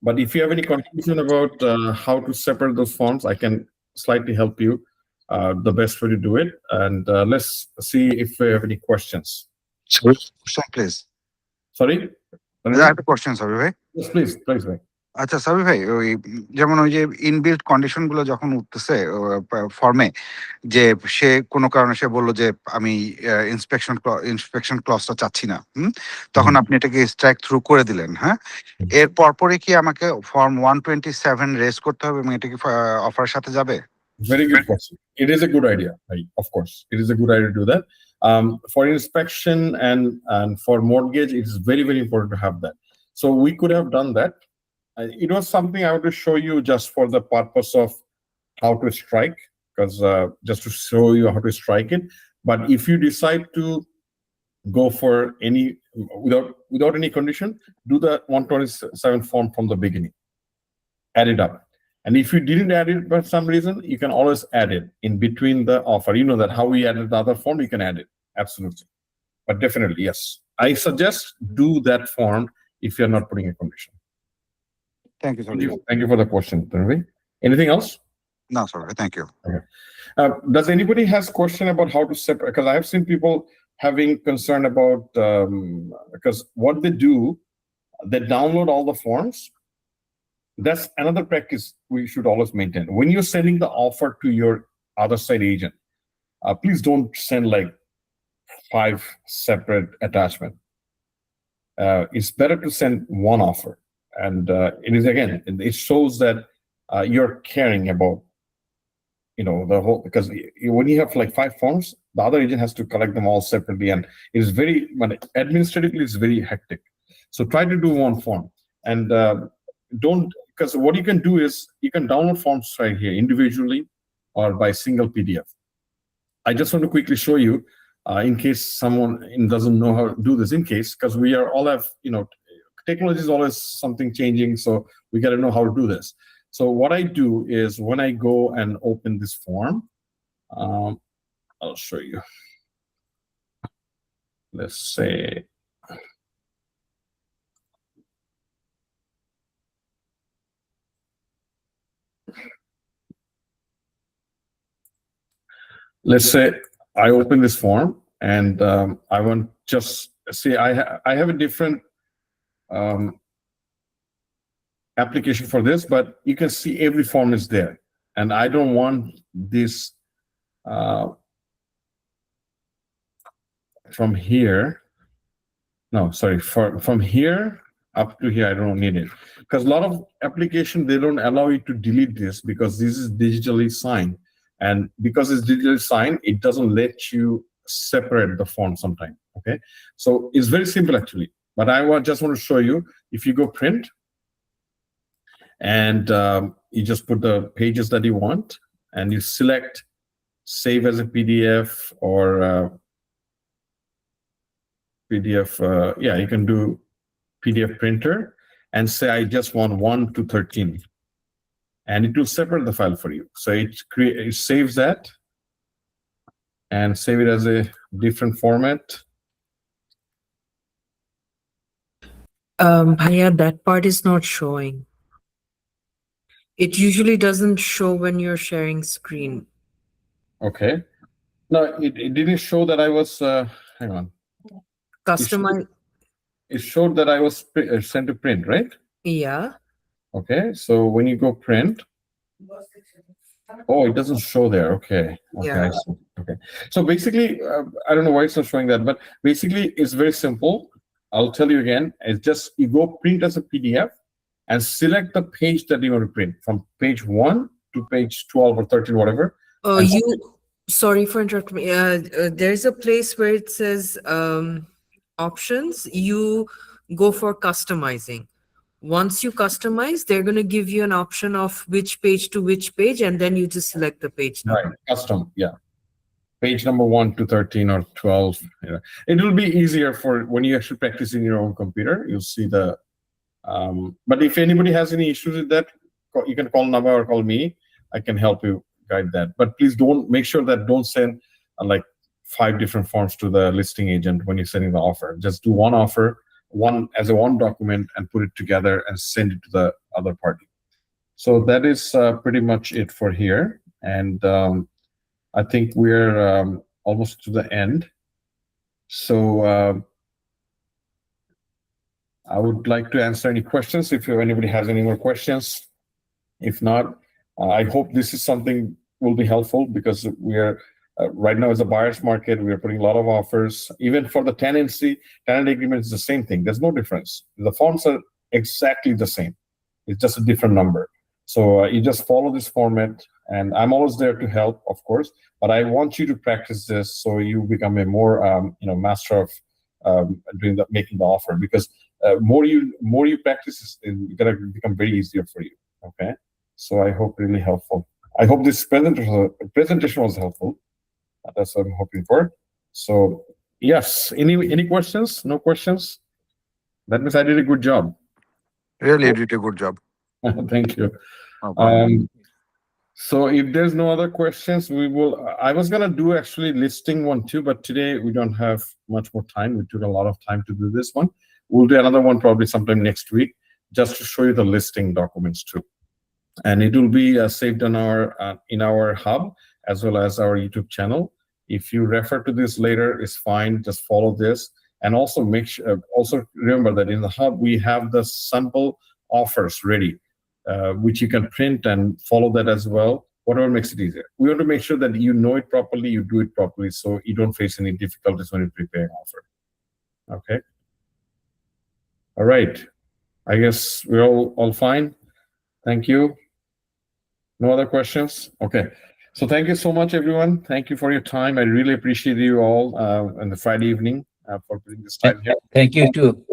but if you have any confusion about how to separate those forms, I can slightly help you the best way to do it. And let's see if we have any questions.
Question, please.
Sorry?
I have a question, Sabi bhai.
Yes, please.
আচ্ছা সাবি ভাই, ওই যেমন ওই যে inbuilt condition গুলো যখন উঠতেছে ফর্মে, যে সে কোনো কারণে সে বললো যে আমি ইন্সপেকশন ক্লজটা চাচ্ছি না, তখন আপনি এটাকে স্ট্রাইক থ্রু করে দিলেন, হ্যাঁ, এর পরপরে কি আমাকে ফর্ম 127 রেজ করতে হবে এবং এটা কি অফারের সাথে যাবে?
Very good question. It is a good idea. Of course, it is a good idea to do that. For inspection and for mortgage, it is very, very important to have that. So we could have done that. It was something I want to show you just for the purpose of how to strike, because just to show you how to strike it. But if you decide to go for any without any condition, do the 127 form from the beginning. Add it up. And if you didn't add it for some reason, you can always add it in between the offer. You know that how we added the other form, you can add it. Absolutely. But definitely, yes. I suggest do that form if you're not putting a condition.
Thank you, Sabir.
Thank you for the question, Tanvi. Anything else?
No, sorry. Thank you.
Does anybody has question about how to separate? Because I have seen people having concern about, because what they do, they download all the forms. That's another practice we should always maintain. When you're sending the offer to your other side agent, please don't send like 5 separate attachments. It's better to send one offer. And it is, again, it shows that you're caring about, the whole, because when you have like 5 forms, the other agent has to collect them all separately. And it is very, administratively, it's very hectic. So try to do one form. And because what you can do is you can download forms right here individually or by single PDF. I just want to quickly show you in case someone doesn't know how to do this, because we are all have, technology is always something changing. So we got to know how to do this. So what I do is when I go and open this form, I'll show you. Let's say, I open this form and I want just see I have a different application for this, but you can see every form is there, and I don't want this from here. No, sorry, from here up to here, I don't need it, because a lot of application they don't allow you to delete this because this is digitally signed. And because it's digitally signed, it doesn't let you separate the font sometimes, okay? So it's very simple actually, but I just want to show you, if you go print, and you just put the pages that you want, and you select save as a PDF or PDF, yeah, you can do PDF printer, and say I just want 1 to 13. And it will separate the file for you. So it saves that and save it as a different format.
Bhaiya, that part is not showing. It usually doesn't show when you're sharing screen.
Okay. No, it didn't show that I was, hang on.
Customize.
It showed that I was sent to print, right?
Yeah.
Okay, so when you go print, oh, it doesn't show there. Okay,
Yeah.
I see. Okay, so basically, I don't know why it's not showing that, but basically, it's very simple. I'll tell you again. It's just you go print as a PDF and select the page that you want to print from page 1 to page 12 or 13, whatever.
Sorry for interrupting me. There's a place where it says options. You go for customizing. Once you customize, they're going to give you an option of which page to which page, and then you just select the page number.
Right, custom, yeah. Page number 1 to 13 or 12. Yeah. It will be easier for when you actually practice in your own computer. You'll see the. But if anybody has any issues with that, you can call Nava or call me. I can help you guide that. But please make sure that don't send like 5 different forms to the listing agent when you're sending the offer. Just do one offer, one document, and put it together and send it to the other party. So that is pretty much it for here. And I think we're almost to the end. So I would like to answer any questions if anybody has any more questions. If not, I hope this is something will be helpful, because we are right now as a buyer's market, we are putting a lot of offers. Even for the tenant agreement is the same thing. There's no difference. The forms are exactly the same. It's just a different number. So you just follow this format, and I'm always there to help, of course. But I want you to practice this so you become a more master of making the offer. Because more you practice, it's gonna become very easier for you. Okay. So I hope really helpful. I hope this presentation was helpful. That's what I'm hoping for. So yes, any questions? No questions? That means I did a good job.
Really, you did a good job.
Thank you.
No problem.
So if there's no other questions, we will. I was gonna do actually listing one too, but today we don't have much more time. We took a lot of time to do this one. We'll do another one probably sometime next week, just to show you the listing documents too. And it will be saved on our in our hub as well as our YouTube channel. If you refer to this later, it's fine. Just follow this, and also make sure. Also remember that in the hub we have the sample offers ready, which you can print and follow that as well. Whatever makes it easier. We want to make sure that you know it properly, you do it properly, so you don't face any difficulties when you prepare an offer. Okay. All right. I guess we're all fine. Thank you. No other questions? Okay. So thank you so much, everyone. Thank you for your time. I really appreciate you all on the Friday evening for putting this time here.
Thank you too.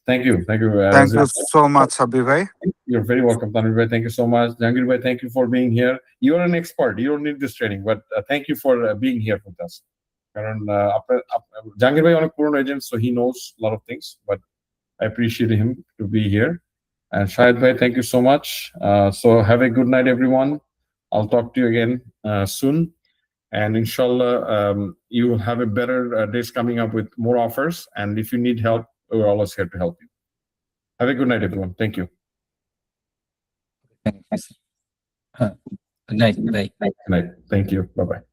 Thank you. Thank you.
Thank you so much, Sabbir bhai.
You're very welcome, Tanvir bhai. Thank you so much. Jahangir bhai, thank you for being here. You're an expert. You don't need this training, but thank you for being here with us. Jahangir bhai on a current agent, so he knows a lot of things, but I appreciate him to be here. And Shahid bhai, thank you so much. So have a good night, everyone. I'll talk to you again soon. And inshallah, you will have a better days coming up with more offers. And if you need help, we're always here to help you. Have a good night, everyone. Thank you.
Good night. Bye.
Good night. Thank you. Bye-bye.